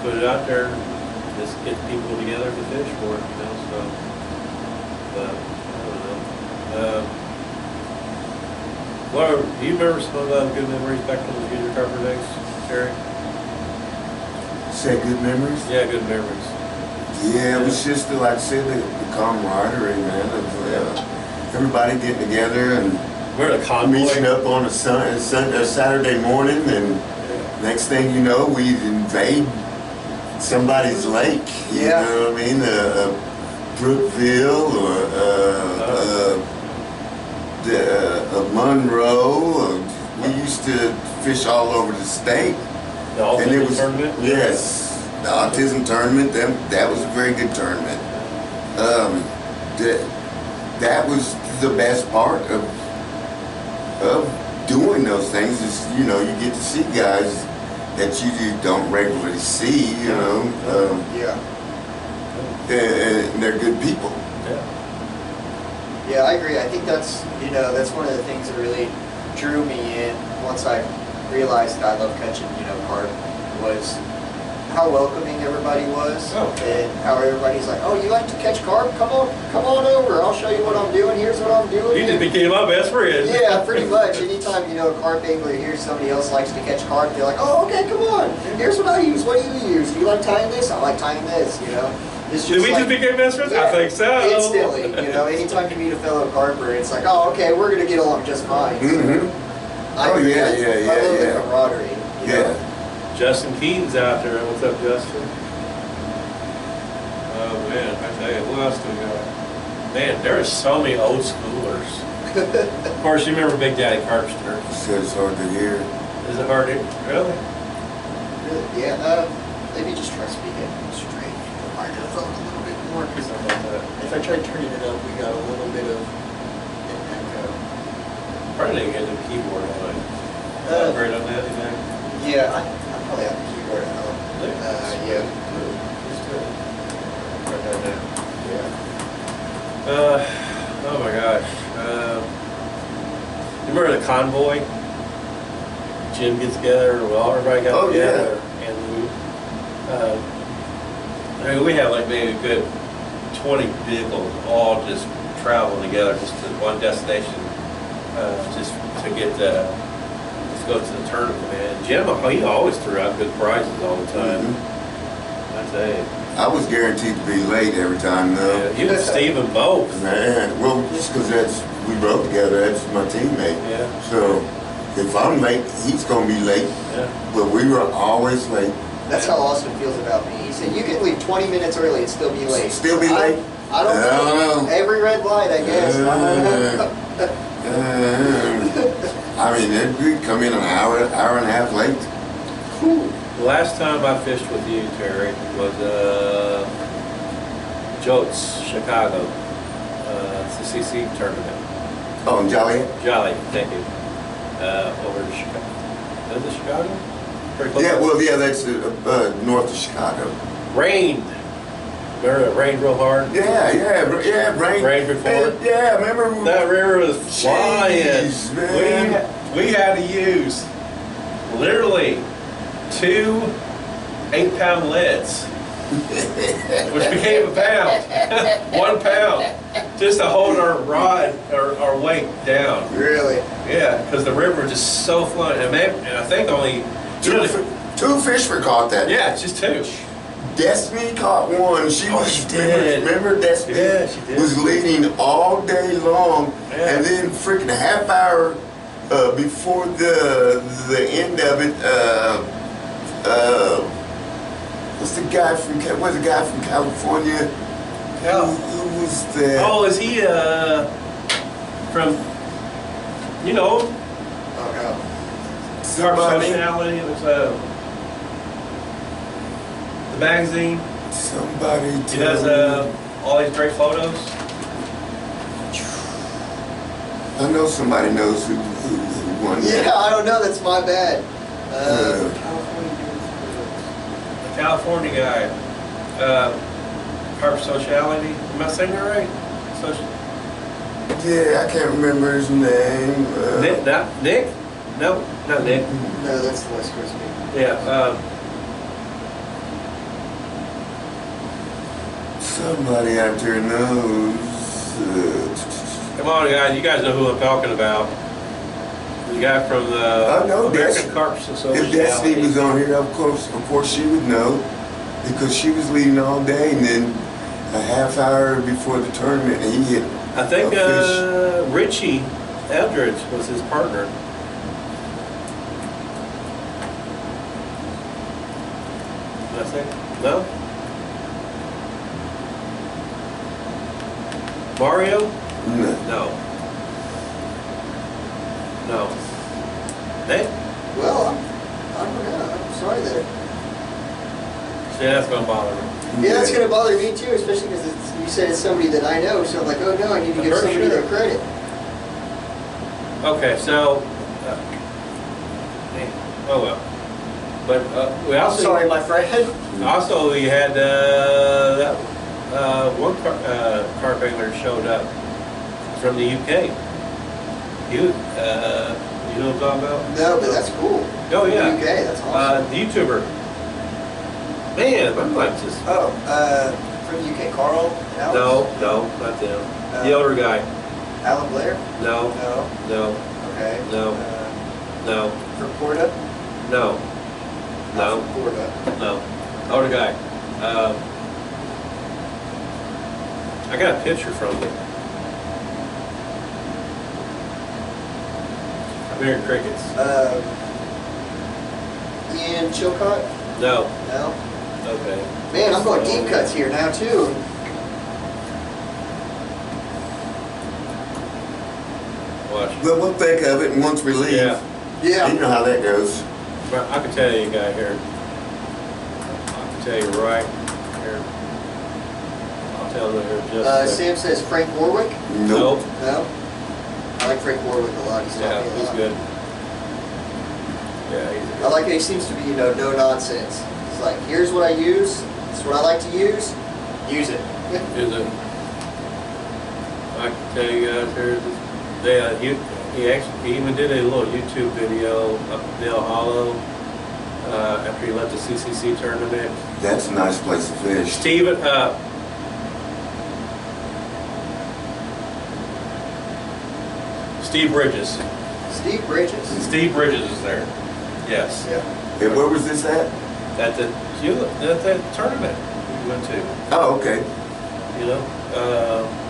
put it out there, just get people together to fish for it, so. But, I don't know. Do you remember some of the good memories back from the Hoosier Carper days, Terry? Say good memories? Yeah, good memories. Yeah, it was just like I said, the camaraderie, man. Of, everybody getting together and We're the convoy. meeting up on a Saturday morning, and next thing you know, we invade somebody's lake. You Yeah. know what I mean? Brookville or Monroe. We used to fish all over the state. The ultimate tournament? Yes, the autism tournament. That was a very good tournament. That was the best part of doing those things. Is you get to see guys that you don't regularly see. Yeah. And they're good people. Yeah. Yeah, I agree. I think that's one of the things that really drew me in once I realized that I love catching, carp, was how welcoming everybody was, and how everybody's like, oh, you like to catch carp? Come on over. I'll show you what I'm doing. Here's what I'm doing. You just became my best friend. Yeah, pretty much. Anytime, a carp angler hears somebody else likes to catch carp, they're like, oh, okay, come on. Here's what I use. What do you use? Do you like tying this? I like tying this, It's Did we just become best friends? Yeah, I think so. Instantly, anytime you meet a fellow carper, it's like, oh, okay, we're going to get along just fine. Mm-hmm. I love the Yeah. camaraderie. Yeah. Justin Keen's out there. What's up, Justin? Oh, man, I tell you, who else do we got? Man, there are so many old schoolers. Of course, you remember Big Daddy Carpster. So it's hard to hear. Is it hard to... Really? Yeah, maybe just try speaking straight. The microphone a little bit more, because if I try turning it up, we got a little bit of an echo. Probably didn't get the keyboard on it. Upgrade on that, you think? Yeah, I probably have the keyboard at home. Yeah. Let's do it. Write that down. Yeah. Oh my gosh. You remember the convoy? Jim gets together, everybody got together, and we had like maybe a good 20 vehicles all just traveling together just to one destination, just to get let's go to the tournament, man. Jim, he always threw out good prizes all the time. Mm-hmm. I tell you. I was guaranteed to be late every time, though. Yeah, you and Stephen both. Man, well, just because we rode together, that's my teammate. Yeah. So if I'm late, he's gonna be late. Yeah. But we were always late. That's how Austin feels about me. He said, you can leave 20 minutes early and still be late. Still be late? I don't know. Every red light, I guess. I mean, we'd come in an hour and a half late. The last time I fished with you, Terry, was Jotes, Chicago. It's the CC tournament. Oh, in Joliet? Jolly, thank you. Over to Chicago. Is it Chicago? Pretty close. Yeah, well, yeah, that's north of Chicago. Rained. Remember it rained real hard? Yeah, rain. Rained before? Yeah, remember? That river was flying. Jeez, man. We had to use literally 2 8-pound leads, which became a pound, 1 pound, just to hold our rod, our weight down. Really? Yeah, because the river was just so flowing, and I think only Two fish were caught that day. Yeah, just 2. Destiny caught one. She did. Remember Destiny? Yeah, she did. Was leading all day long, Yeah. and then freaking a half hour before the end of it, what's the guy from California? Who was that? Oh, is he from, Oh, no. Carp Somebody? Sociality? It was the magazine. Somebody. He does all these great photos. I know somebody knows who won that. Yeah, I don't know. That's my bad. The California guy. Carp Sociality. Am I saying that right? Yeah, I can't remember his name. Nick? Nick? No, not Nick. No, that's the West Coast people. Yeah. Somebody out there knows. Come on, guys. You guys know who I'm talking about. The guy from the I know American Carps Association. If Destiny was on here, of course she would know, because she was leading all day, and then a half hour before the tournament, he hit. I think Richie Eldridge was his partner. Did I say? No? Mario? No. No. Hey? Well, I don't know. I'm sorry there. See, that's gonna bother me. Yeah, that's going to bother me too, especially because you said it's somebody that I know, so I'm like, oh no, I need to give somebody their credit. Okay, so, oh well. But we also. Sorry, my friend. Also, we had that one carp angler showed up from the UK. You know what I'm talking about? No, but that's cool. Oh yeah. UK, that's awesome. The YouTuber. Man, I'm like just. Oh, from the UK, Carl? Alex? No, not them. The older guy. Alan Blair? No. No. Okay. No. No. From Porta? No. Not from Porta. No. Older guy. I got a picture from him. I'm hearing crickets. Ian Chilcott? No. No? Okay. Man, I'm going deep cuts here now too. Watch. But we'll think of it, and once we leave, Yeah. Yeah. you know how that goes. Well, I can tell you a guy here. I can tell you right here. I'll tell you here just a second. Sam says Frank Warwick? Nope. No? I like Frank Warwick a lot. He's Yeah, taught me a he's lot. good. Yeah, he's I good. like it. He seems to be, no nonsense. It's like, here's what I use. This is what I like to use. Use it. Is it? I can tell you guys here. He even did a little YouTube video up in Dale Hollow after he left the CCC tournament. That's a nice place to fish. Steve Bridges. Steve Bridges. Steve Bridges is there. Yes. Yeah. Hey, where was this at? At the tournament we went to. Oh, okay. You know,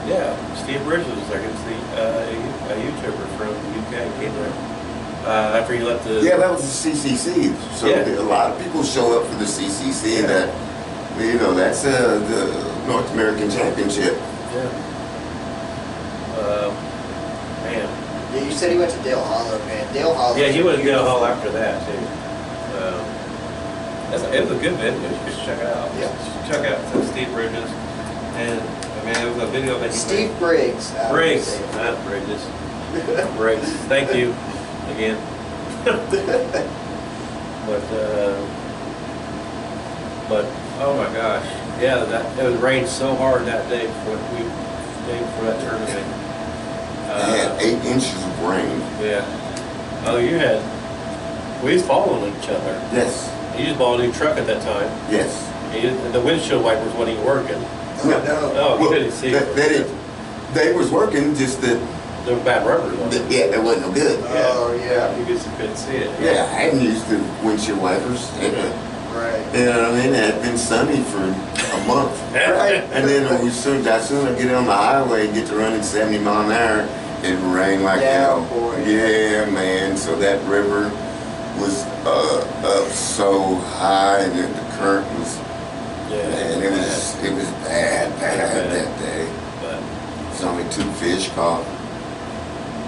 yeah, Steve Bridges was there. He's a YouTuber from the UK. Came there after he left the. Yeah, that was the CCC. So Yeah. a lot of people show up for the CCC. Yeah. That, that's the North American Championship. Yeah. Man. Yeah, you said he went to Dale Hollow, man. Dale Hollow. Yeah, he went to Dale Hall after that too. It was a good video. You should check it out. Yeah. Check out Steve Bridges, and I mean it was a video that he Steve Briggs. Briggs, not Bridges. Briggs. Thank you again. But oh my gosh, yeah, it was rained so hard that day before that tournament. They had 8 inches of rain. Yeah. Oh, we was following each other. Yes. You just bought a new truck at that time. Yes. The windshield wipers wasn't even working. No. Oh, you couldn't see it. They was working, just that. They were bad rubbers on it. Yeah, it wasn't no good. Oh, yeah. You just couldn't see it. Yeah, I hadn't used the windshield wipers. Right. You know what I mean? It had been sunny for a month. Right. And then as soon as I get on the highway and get to running 70 mile an hour, it rained like hell. Boy. Yeah, man. So that river was up so high, and then the current was, man, it was bad that day. But It's only 2 fish caught.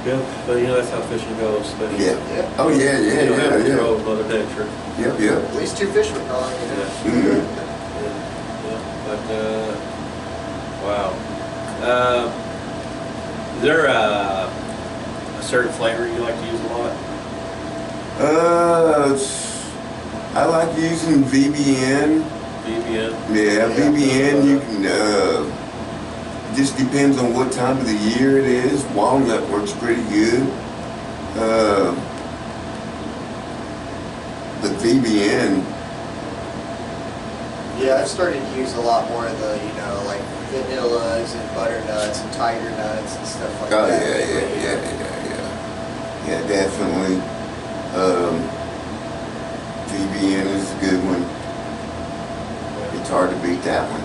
yeah, but that's how fishing goes. But Yeah. Yeah. Oh yeah, you don't have yeah. control of Mother Nature. Yep. At least 2 fish were caught, you know. Mhm. Yeah. But wow. Is there a certain flavor you like to use a lot? I like using VBN. BBN. Yeah, VBN. You can. Just depends on what time of the year it is. Walnut works pretty good. But VBN. Yeah, I've started to use a lot more of the, you know, like vanillas and butternuts and tiger nuts and stuff like Oh, that. yeah, definitely. VBN is a good one. It's hard to beat that one.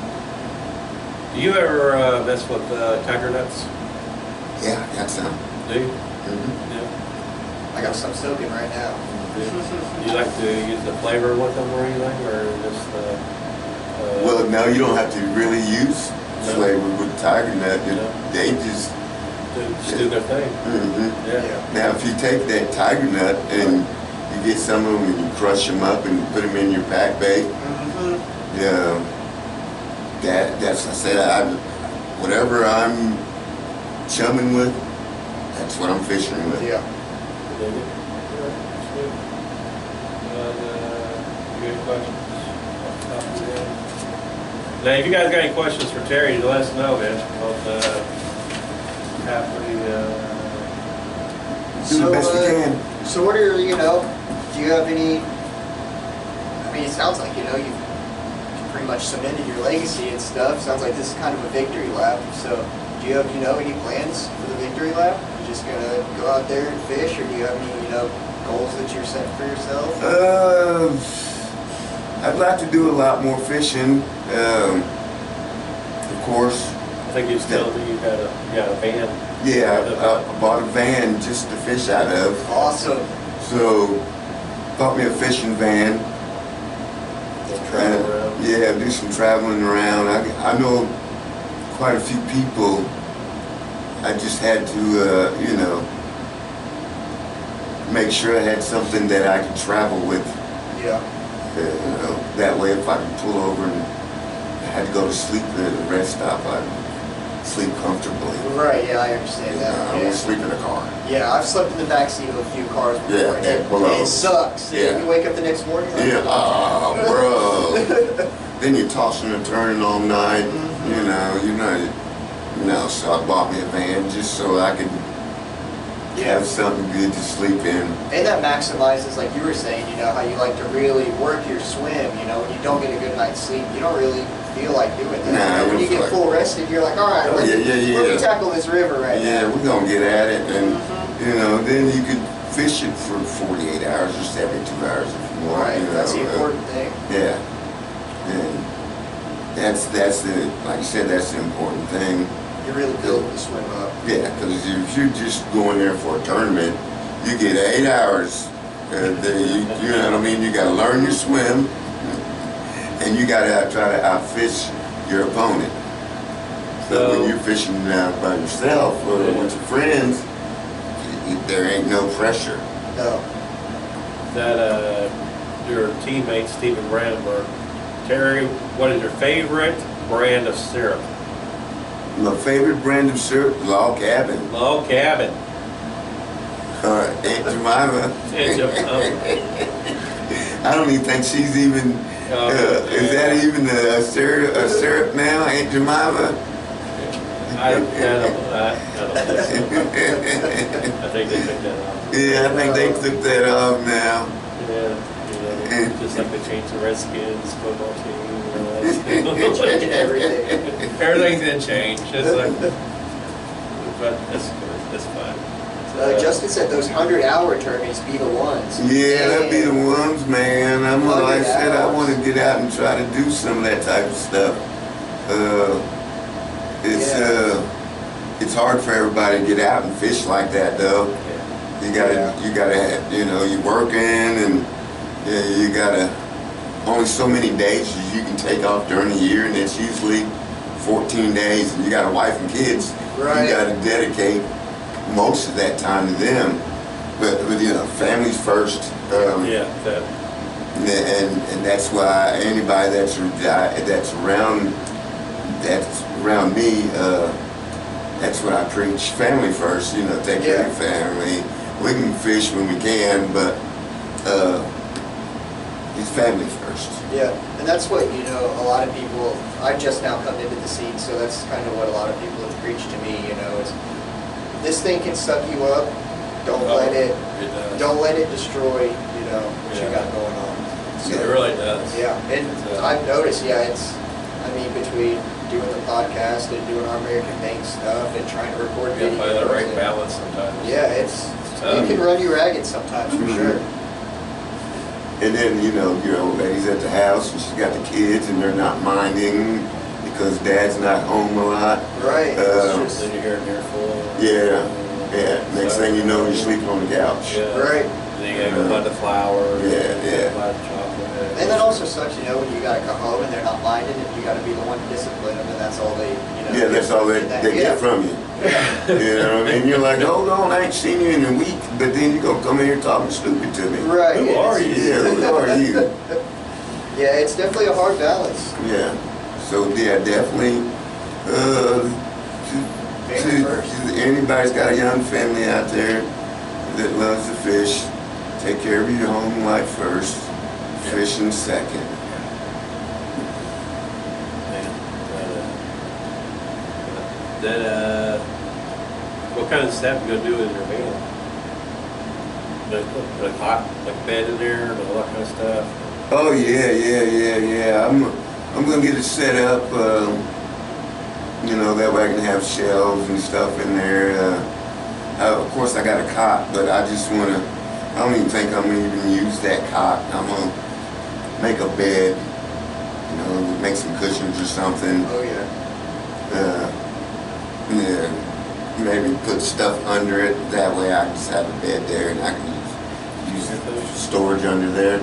Do you ever mess with tiger nuts? Yeah, I got some. Do you? Mm-hmm. Yeah. I got some soaking right now. Do you like to use the flavor with them or anything, or just Well, no, you don't have to really use flavor with tiger nut. They just do their thing? Mm-hmm. Yeah. Now, if you take that tiger nut and you get some of them and you crush them up and put them in your pack bait, that's I said, whatever I'm chumming with, that's what I'm fishing with. Yeah. Good questions. Now, if you guys got any questions for Terry, let us know, man. We'll happily Do the best we can. So what are, you know, do you have any, I mean, it sounds like, you know, you've pretty much cemented your legacy and stuff. Sounds like this is kind of a victory lap. So do you have, you know, any plans for the victory lap? You just gonna go out there and fish, or do you have any, you know, goals that you're setting for yourself? I'd like to do a lot more fishing. Of course. I think you got a van. Yeah, I bought a van just to fish out of. Awesome. So, bought me a fishing van. Travel around. Yeah, do some traveling around. I know quite a few people. I just had to, you know, make sure I had something that I could travel with. Yeah. You know, that way if I could pull over and I had to go to sleep at a rest stop, I'd sleep comfortably. Right, yeah, I understand that. I won't sleep in a car. Yeah, I've slept in the backseat of a few cars before. Yeah, and below. it sucks. Yeah. You wake up the next morning. Like, Yeah, bro. Then you're tossing and turning all night. You know, so I bought me a van just so I could have something good to sleep in. And that maximizes, like you were saying, you know, how you like to really work your swim. You know, when you don't get a good night's sleep, you don't really feel like doing that. Nah, when you get full rested, you're like, all right, let me tackle this river right now. Yeah, we're gonna get at it, and you know, then you could fish it for 48 hours or 72 hours if you want. Right, you know, that's the important thing. Yeah, and that's the, like I said, that's the important thing. You're really building the swim up. Yeah, because if you're just going there for a tournament, you get 8 hours. You know what I mean? You got to learn your swim, and you got to try to outfish your opponent. So when you're fishing by yourself or with your friends, there ain't no pressure. No. That your teammate Stephen Brandenburg, Terry, what is your favorite brand of syrup? My favorite brand of syrup, Log Cabin. Log Cabin. Aunt Jemima. Aunt Jemima. I don't even think she's even. Is that even a syrup now, Aunt Jemima? I don't I think they took that off. Yeah, I think they took that off now. Yeah, just like they changed the Redskins football team. Changing everything. Everything's gonna change. It's like, but it's fine. Justin said those 100-hour tourneys be the ones. Yeah, that'd be the ones, man. Like I said, I want to get out and try to do some of that type of stuff. It's hard for everybody to get out and fish like that, though. You gotta, you know, you're working, and you gotta. Only so many days you can take off during the year, and it's usually 14 days, and you got a wife and kids. Right. You got to dedicate most of that time to them. But you know, family's first. And that's why anybody that's around me, that's what I preach. Family first. You know, take care of your family. We can fish when we can, but it's family first. Yeah, and that's what, you know, a lot of people, I've just now come into the scene, so that's kind of what a lot of people have preached to me, you know, is this thing can suck you up, don't let it destroy, you know, what you got going on. It really does. Yeah, and I've noticed, I mean, between doing the podcast and doing our American Banx stuff and trying to record You videos. gotta find the right balance sometimes. Yeah, it can run you ragged sometimes, for sure. And then, your old lady's at the house and she's got the kids and they're not minding because dad's not home a lot. Right. It's Then you hear an earful. Yeah. Next thing you know, you're sleeping on the couch. Yeah. right. Then you gotta go buy the flowers. Yeah. Buy the chocolate. And that also sucks, when you gotta come home and they're not minding and you gotta be the one to discipline them and that's all they, Yeah, that's all they get from you. You know what I mean? You're like, hold on, I ain't seen you in a week, but then you gonna come in here talking stupid to me. Right. Who are you? Yeah, who are you? Yeah, it's definitely a hard balance. Yeah. So yeah, definitely. Family first. Anybody's got a young family out there that loves to fish, take care of your home life first, fishing second. What kind of stuff you gonna do in your van? The hot, like bed in there, and all that kind of stuff? Oh yeah. I'm gonna get it set up. That way I can have shelves and stuff in there. Of course I got a cot, but I don't even think I'm gonna even use that cot. I'm gonna make a bed, make some cushions or something. Oh yeah. Yeah, maybe put stuff under it. That way I just have a bed there and I can use storage under there.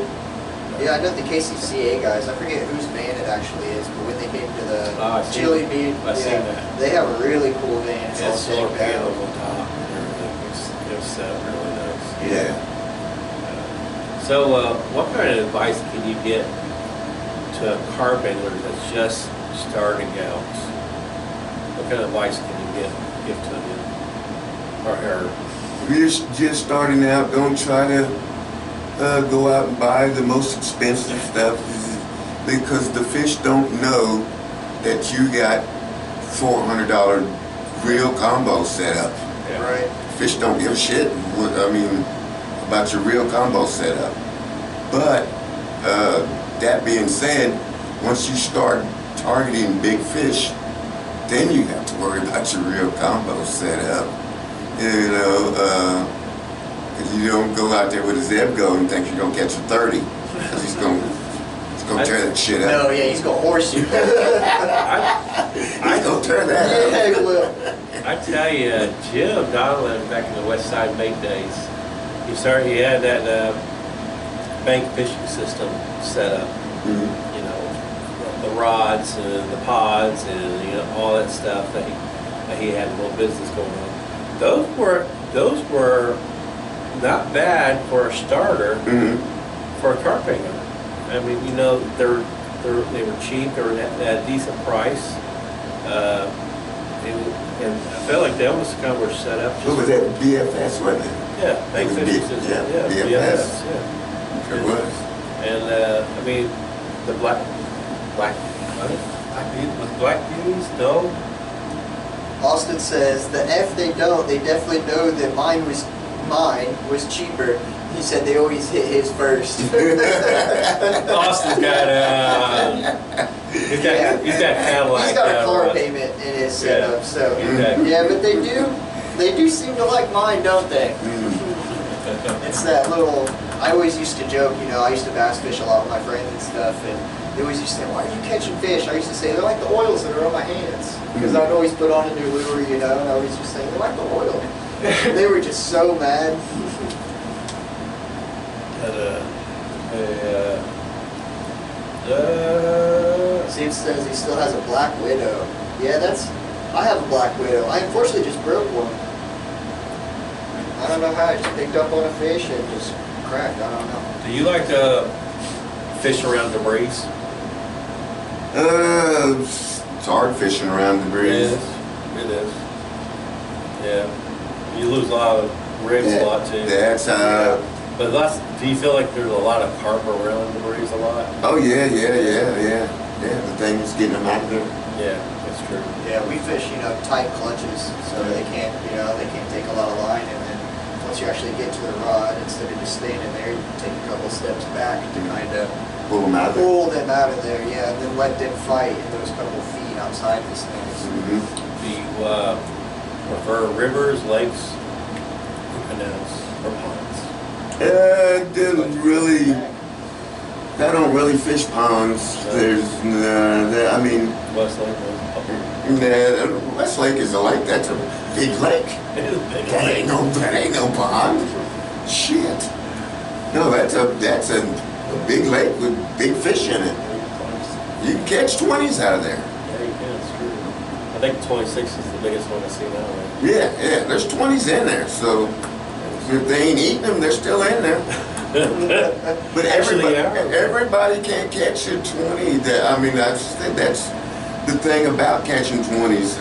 Yeah, I know the KCCA guys, I forget whose van it actually is, but when they came to the Chili Bean, I seen that. they have a really cool van. It's all solar solar panels panels. on top and everything. It's set really nice. Yeah. So, what kind of advice can you get to a carp angler that's just starting out? What kind of advice can you give to them? If you're just starting out, don't try to go out and buy the most expensive stuff because the fish don't know that you got $400 reel combo set up. Yeah. Right. Fish don't give a shit, about your reel combo setup. But that being said, once you start targeting big fish, then you have to worry about your reel combo setup. Because you don't go out there with a Zeb go and think you're gonna catch a 30, because he's gonna tear that shit up. No, yeah, he's gonna horse you. He's gonna tear that up. Yeah, he will. I tell you, Jim Donlin back in the West Side Bait days, he had that bank fishing system set up. Mhm. The rods and the pods and all that stuff that he had a little business going on. Those were not bad for a starter for a carp angler. I mean, they were cheap. They were at a decent price. And I felt like they almost kind of were set up. What was that, BFS, wasn't it? Yeah, bank It was fishing B- system. yeah, Yeah, BFS. yeah. It was. And I mean, the black beauties, no. Austin says the F they don't, they definitely know that mine was cheaper. He said they always hit his first. Austin's got he's got Cadillac. He's got a car Cadillac. payment in his setup, so Exactly. yeah. But they do seem to like mine, don't they? It's that little. I always used to joke, I used to bass fish a lot with my friends and stuff, and they always used to say, "Why are you catching fish?" I used to say, "They're like the oils that are on my hands," because I'd always put on a new lure, and I always just say, "They're like the oil." They were just so mad. Steve says he still has a black widow. Yeah, I have a black widow. I unfortunately just broke one. I don't know how. I just picked up on a fish and just cracked. I don't know. Do you like to fish around debris? It's hard fishing around the It breeze. is. Yeah. You lose a lot of rigs a lot too. That's But do you feel like there's a lot of carp around debris a lot? oh yeah. The thing is getting them out of there. Yeah, that's true. Yeah, we fish, tight clutches, so they can't take a lot of line, and then once you actually get to the rod, instead of just staying in there, you take a couple steps back to kind of Pull them out of there. pull them out of there, yeah, and then let them fight in those couple feet outside the snakes. Mhm. Do you prefer rivers, lakes, canals, or ponds? Didn't really. I don't really fish ponds. No. There's, I mean, Westlake, Westlake is a lake. That's a big lake. it is big. That ain't no pond. Shit. No, that's a big lake with big fish in it. You can catch 20s out of there. Yeah, you can, it's true. I think 26 is the biggest one I see now, right? Yeah, there's 20s in there. So if they ain't eating them, they're still in there. But Actually, everybody can't catch a 20. I mean, that's the thing about catching 20s.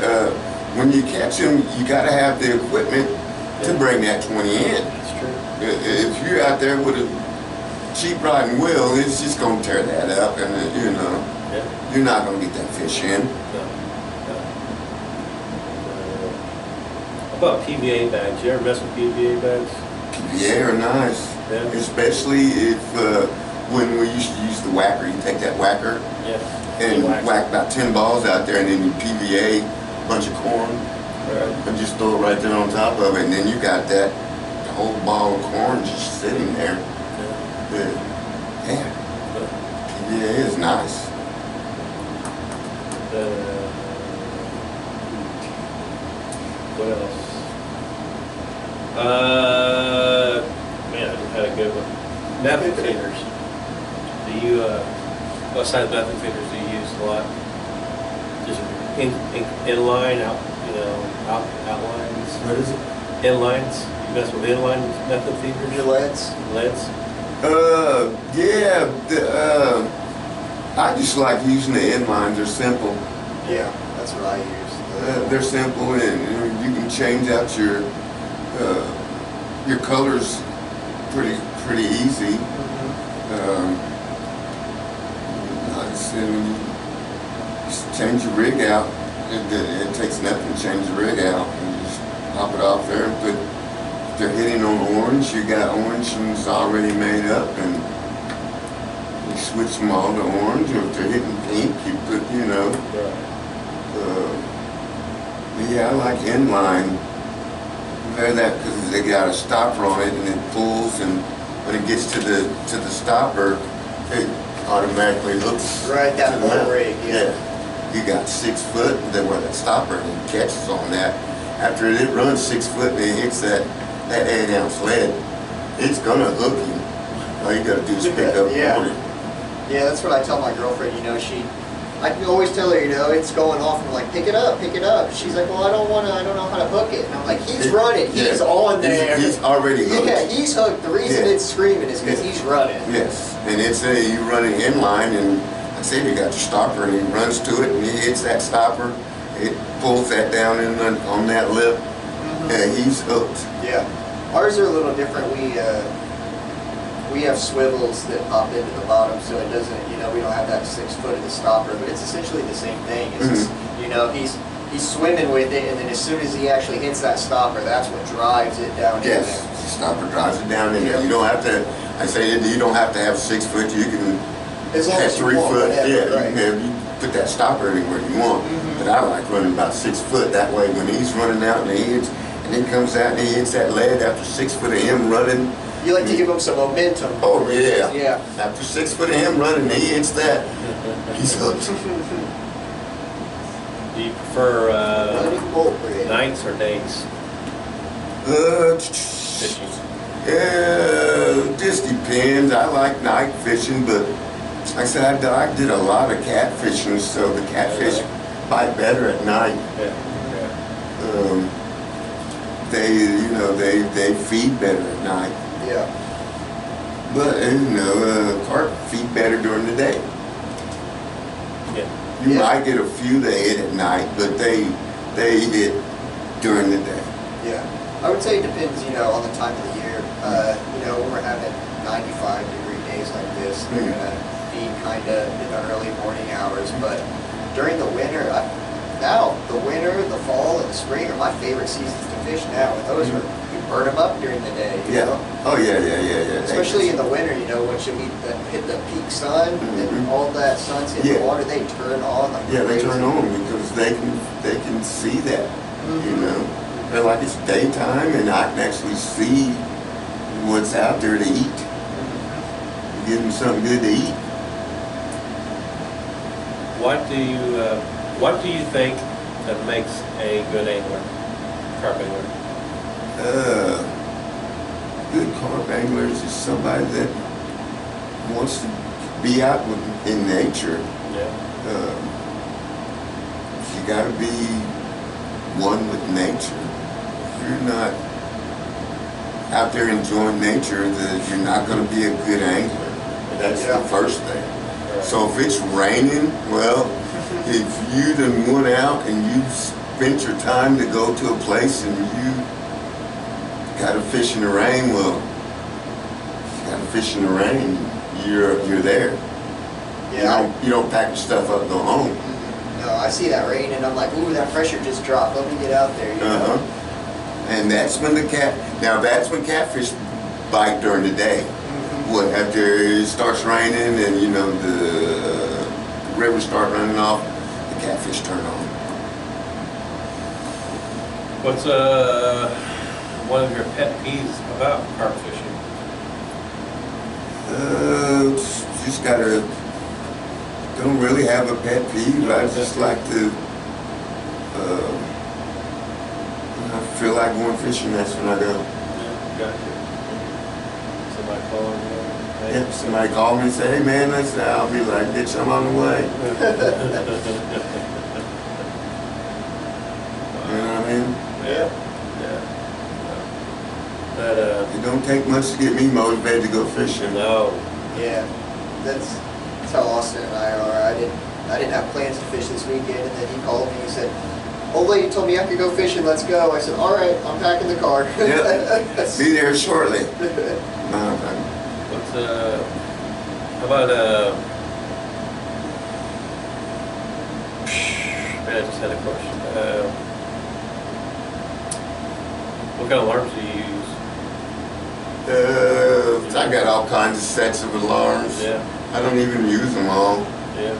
When you catch them, you got to have the equipment to bring that 20 in. That's true. If you're out there with a cheap rod and wheel, it's just going to tear that up, and Yeah. you're not going to get that fish in. No. How about PVA bags? You ever mess with PVA bags? PVA are nice, Yeah. especially if when we used to use the whacker. You take that whacker Yeah. and Wax. whack about 10 balls out there, and then you PVA a bunch of corn Right. and just throw it right there on top of it, and then you got that whole ball of corn just sitting there. Yeah, PVA is nice. What else? Man, I just had a good one. Method feeders. Do you, what size method feeders do you use a lot? Just inline, outlines? What is it? Inlines? You mess with inline method feeders? Your leads? Leads? Yeah, I just like using the inlines. They're simple. Yeah, that's what I use. They're simple, and you can change out your colors pretty easy. Like I said, when you just change your rig out, it takes nothing to change the rig out. You just pop it off there and put. If they're hitting on orange, you got orange ones already made up, and you switch them all to orange. Or if they're hitting pink, you put, yeah, I like inline. They're that because they got a stopper on it, and it pulls, and when it gets to the stopper, it automatically hooks. Right, that to the whole mount. rig, yeah. You got 6 foot, then where that stopper, and it catches on that. After it runs 6 foot and it hits that 8-ounce lead, it's gonna hook you. All you gotta do is pick up Yeah. on it. Yeah, that's what I tell my girlfriend, I can always tell her, it's going off, and I'm like, pick it up. She's like, well, I don't know how to hook it. And I'm like, he's running, he's on there. He's already hooked. Yeah, he's hooked. The reason it's screaming is because he's running. Yes, and it's you running inline, and I said you got your stopper, and he runs to it, and he hits that stopper. It pulls that down on that lip, and he's hooked. Yeah, ours are a little different. We have swivels that pop into the bottom, so it doesn't, we don't have that 6 foot of the stopper, but it's essentially the same thing. It's just, he's swimming with it, and then as soon as he actually hits that stopper, that's what drives it down in Yes, there. the stopper drives it down in there. You don't have to. I say you don't have to have 6 foot. You can As long have as you 3 want, foot. whatever, Yeah, right. you put that stopper anywhere you want. But I like running about 6 foot. That way, when he's running out and he comes out and he hits that lead after 6 foot of him running. You like to give him some momentum. Oh yeah. Yeah. After 6 foot of him running, he hits that. He's hooked. Do you prefer Running bolt rig. nights or days fishing? Yeah, just depends. I like night fishing, but like I said, I did a lot of catfishing, so the catfish bite better at night. Yeah. They feed better at night. Yeah. But carp feed better during the day. Yeah. You might get a few that hit at night, but they hit during the day. Yeah. I would say it depends, on the time of the year. When we're having 95-degree days like this, they're going to feed kind of in the early morning hours. But during the winter, the winter, the fall, and the spring are my favorite seasons to fish now. And those are, you burn them up during the day. You Yeah. know? Oh yeah. Especially in the winter, you know, once you hit the peak sun and all that sun's hitting the water, they turn on like yeah, they crazy. turn on because they can see that, you know. They're like it's daytime and I can actually see what's out there to eat. Give them something good to eat. What do you think that makes a good angler, carp angler? Good carp anglers is somebody that wants to be out in nature. Yeah. You got to be one with nature. If you're not out there enjoying nature, that you're not going to be a good angler. That's the first thing. So if it's raining, well, if you done went out and you spent your time to go to a place and you got to fish in the rain, well, if you got to fish in the rain, you're there. Yeah. You don't pack your stuff up and go home. No, I see that rain and I'm like, ooh, that pressure just dropped. Let me get out there, you know? And that's when that's when catfish bite during the day. What, after it starts raining and you know the rivers start running off, the catfish turn on. What's one of your pet peeves about carp fishing? Just gotta, don't really have a pet peeve. I just like to, when I feel like going fishing, that's when I go. Yeah, gotcha. Somebody calling you? If somebody call me and say, hey man, I'll be like, bitch, I'm on the way. You know what I mean? Yeah. But It don't take much to get me motivated to go fishing. no. Yeah, that's how Austin and I are. I didn't have plans to fish this weekend, and then he called me and said, "Old lady told me I could go fishing. Let's go." I said, "All right, I'm packing the car." Yeah. Be there shortly. What's how about man, I just had a question. What kind of alarms do you use? I got all kinds of sets of alarms. Yeah. I don't even use them all. Yeah.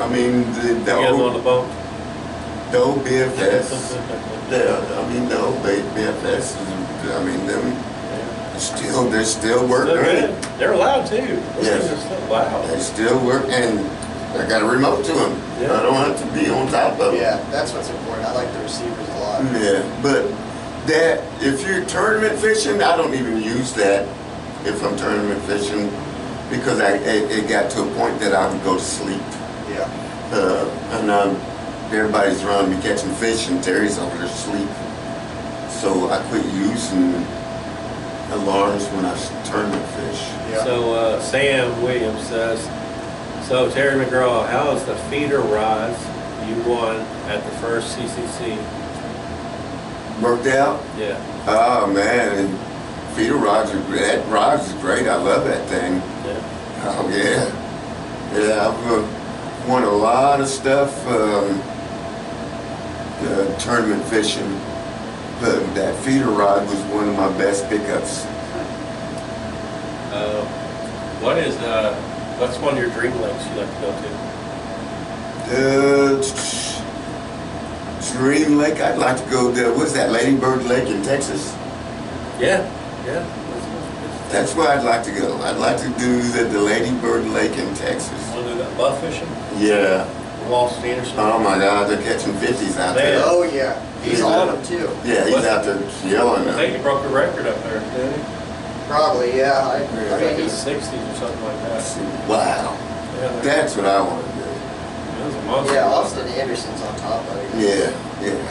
I mean, You get them on the boat? the old BFS. The old BFS. I mean, them. They're still working. Good. They're loud too. Those Yes. things are still loud. They still work, and I got a remote to them. Yeah. I don't have to be on top of them. Yeah, that's what's important. I like the receivers a lot. Yeah, but that if you're tournament fishing, I don't even use that if I'm tournament fishing because it got to a point that I would go to sleep. Yeah. And everybody's around me catching fish, and Terry's over there asleep. So I quit using alarms when I tournament fish. Yeah. So Sam Williams says, so Terry Mcgaw, how is the feeder rods you won at the first CCC? Worked out? Yeah. Oh man, and feeder rods are great. That rods is great. I love that thing. Yeah. Oh yeah. Yeah, I've won a lot of stuff tournament fishing. But that feeder rod was one of my best pickups. What's one of your dream lakes you like to go to? Dream Lake, I'd like to go there. What's that, Lady Bird Lake in Texas? Yeah. That's where I'd like to go. I'd like to do the Lady Bird Lake in Texas. Want to do that buff fishing? Yeah. Walsh Anderson? Oh my God, they're catching 50s out there. Oh yeah. He's on them too. Yeah, he's out there yelling I them. think he broke the record up there, didn't he? Probably, yeah. I I mean, think he's it's 60s or something like that. Wow. Yeah, That's what I want to do. that was a monster. yeah. Austin Anderson's on top of it. Yeah.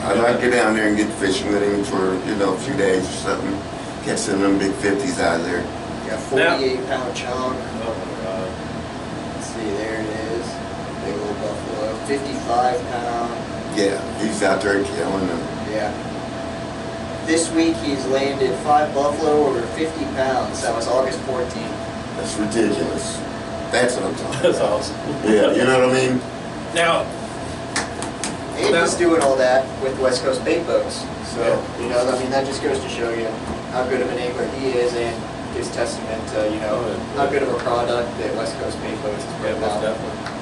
I'd like to get down there and get fishing with him for, a few days or something. Catch some of them big 50s out of there. Yeah, 48-pound chunk. Oh my God. Let's see, there it is. Big old buffalo. 55-pound. Yeah, he's out there killing them. Yeah. This week he's landed 5 buffalo over 50 pounds. That was August 14th. That's ridiculous. That's what I'm talking That's about. awesome. Yeah, you know what I mean? Now, And he's doing all that with West Coast bait boats. So, you know, I mean, that just goes to show you how good of an angler he is, and gives testament to, you know, how good of a product that West Coast Bait Boats is putting out. Definitely.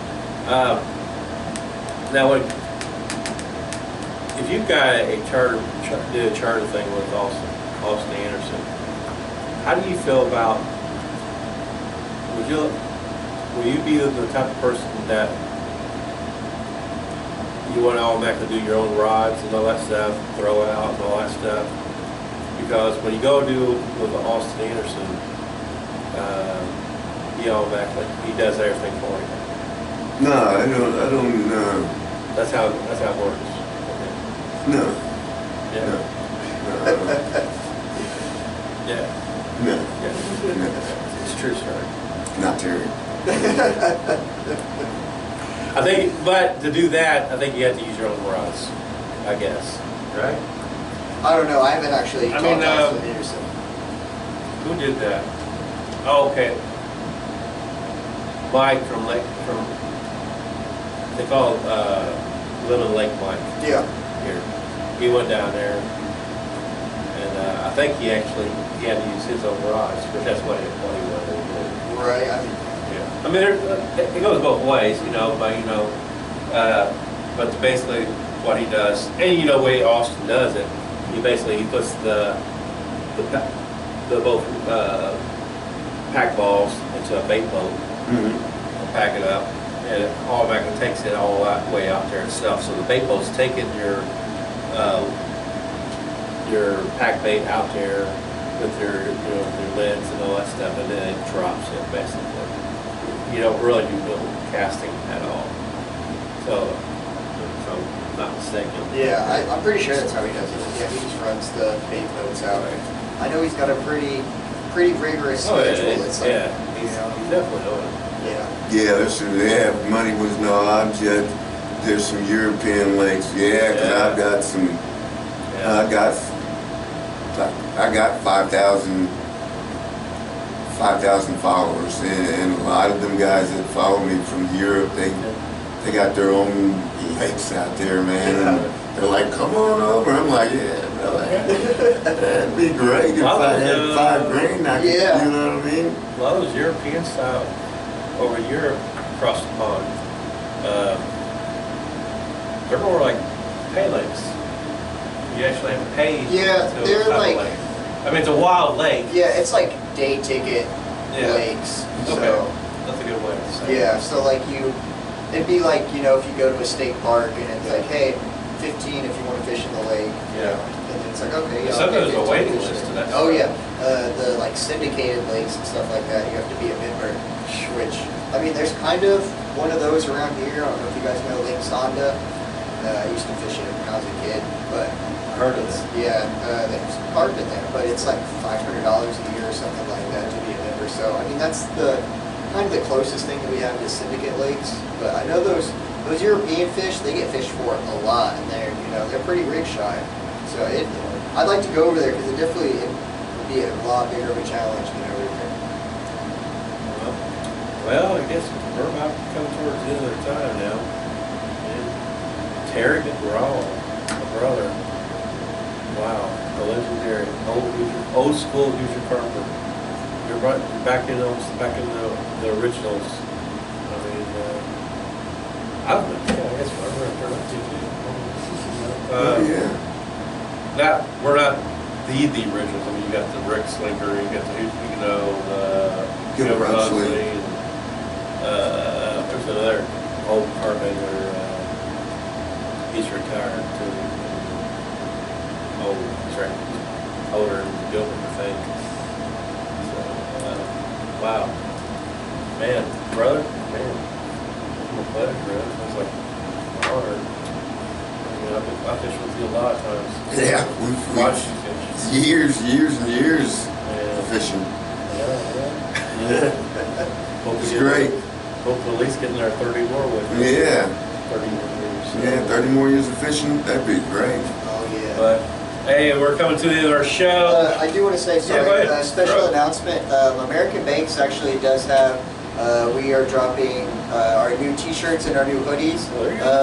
Now, if you've got a do a charter thing with Austin Anderson, how do you feel about? Will you be the type of person that you want to automatically do your own rods and all that stuff, throw out and all that stuff? Because when you go do with Austin Anderson, he does everything for you. No, I don't. That's how it works. No. Yeah. No. Yeah. No. Yeah. It's true story. Not Terry. I think, but to do that, I think you have to use your own rods, I guess, right? I don't know. I haven't actually talked to Austin Anderson. Who did that? Oh, okay. Mike they call Lemon Lake Mike. Yeah. Here, he went down there, and I think he had to use his own rods, but that's what he wanted to do. Right. I mean, yeah. I mean, it goes both ways, you know. But basically what he does, and you know the way Austin does it, he puts the both pack balls into a bait boat, pack it up, and it automatically takes it all that way out there itself. So the bait boat's taking your pack bait out there with your lids and all that stuff, and then it drops it basically. You don't really do no casting at all. So if I'm not mistaken. yeah, I'm pretty sure that's how he does it. Yeah, he just runs the bait boats out. I know he's got a pretty rigorous schedule. It's like, he's definitely doing it. Yeah. Yeah, they have money was no object. There's some European lakes. Yeah, because I've got some. I got 5,000 followers, and a lot of them guys that follow me from Europe, they got their own lakes out there, man. And they're like, come on over. I'm like, yeah, brother. That'd be great if I had $5 grand. I could, you know what I mean? A lot of those European style over Europe across the pond, they're more like pay lakes. You actually have to pay. Yeah, they're like. Lake. I mean, it's a wild lake. Yeah, it's like day ticket lakes. Okay. So, that's a good way to say it. yeah, so like it'd be like, you know, if you go to a state park and it's like, hey, 15 if you want to fish in the lake. Yeah. And then it's like, okay, Sometimes there's a waiting fish list to there. that. Oh yeah, the like syndicated lakes and stuff like that, you have to be a member. Which, I mean, there's kind of one of those around here. I don't know if you guys know Lake Sonda. I used to fish it when I was a kid, but Heard of it. yeah, there's part of it there, but it's like $500 a year or something like that to be a member. So I mean, that's the kind of the closest thing that we have to syndicate lakes. But I know those European fish, they get fished for a lot, and they're pretty rig shy. So I'd like to go over there because it definitely would be a lot bigger of a challenge than over here. Well, I guess we're about to come towards the end of our time now. And Terry McGraw, my brother. Wow, the legendary old school Hoosier carper. You're back in the originals. I mean, I guess I remember that too. We're not the originals. I mean, you got the Rick Slinker, you got the Joe Buzzley, and there's another old carp angler. He's retired too. He's right. Older than Gilbert, I think. So, wow. Man, brother, I'm a pleasure, man. It's like an honor. I mean, I fished with you a lot of times. Yeah, we've watched you fish. Years and years fishing. It's great. Hope to at least get in there 30 more with you. Yeah. 30 more years. So. Yeah, 30 more years of fishing, that'd be great. Oh yeah. But hey, we're coming to the end of our show. I do want to say, sorry, go ahead. special announcement. American Banx actually does have We are dropping our new t-shirts and our new hoodies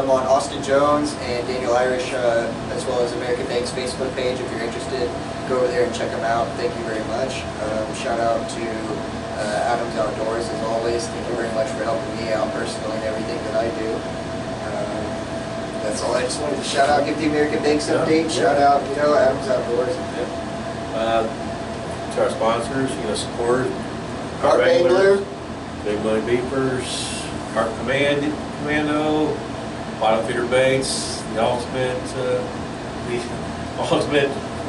on Austin Jones and Daniel Irish, as well as American Banx Facebook page. If you're interested, go over there and check them out. Thank you very much. Shout out to Adams Outdoors as always. Thank you very much for helping me out personally in everything that I do. That's all I just wanted to shout out, give the American Banx update. Shout out, Adams Outdoors. To our sponsors, support Carp Angler, Big Money Beepers, Carp Commando, Bottom Feeder Baits, the ultimate,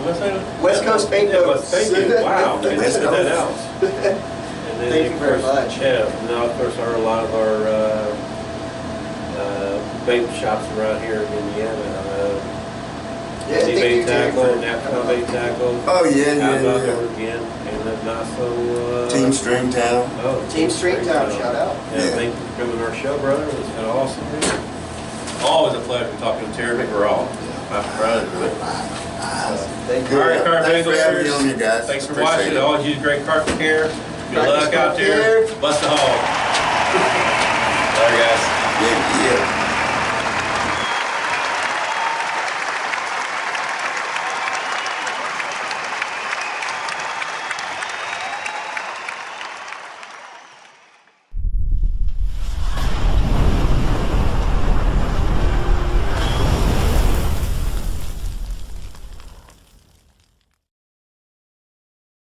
what's that? West Coast Bait Boats. Thank you. Wow, I West did that Coast. out. And then, Thank you very much. Yeah, now of course a lot of our bait shops around here in Indiana. Yeah, thank you, Bait Terry, Tackle, for Napkin coming on. Bait Tackle. Oh, yeah, Out yeah. again, and then also Team Stringtown. Oh, Team Stringtown, shout out. Yeah, Yeah. thank you for coming to our show, brother. It was kind of awesome. Always a pleasure talking to Terry McGraw, my brother. Thank you. All right, Carp Thanks for having Anglers. me on here, guys. Thanks for Appreciate watching. it. Always use great carp care. Good Practice luck out carp there. care. Bust the hog. Later, guys.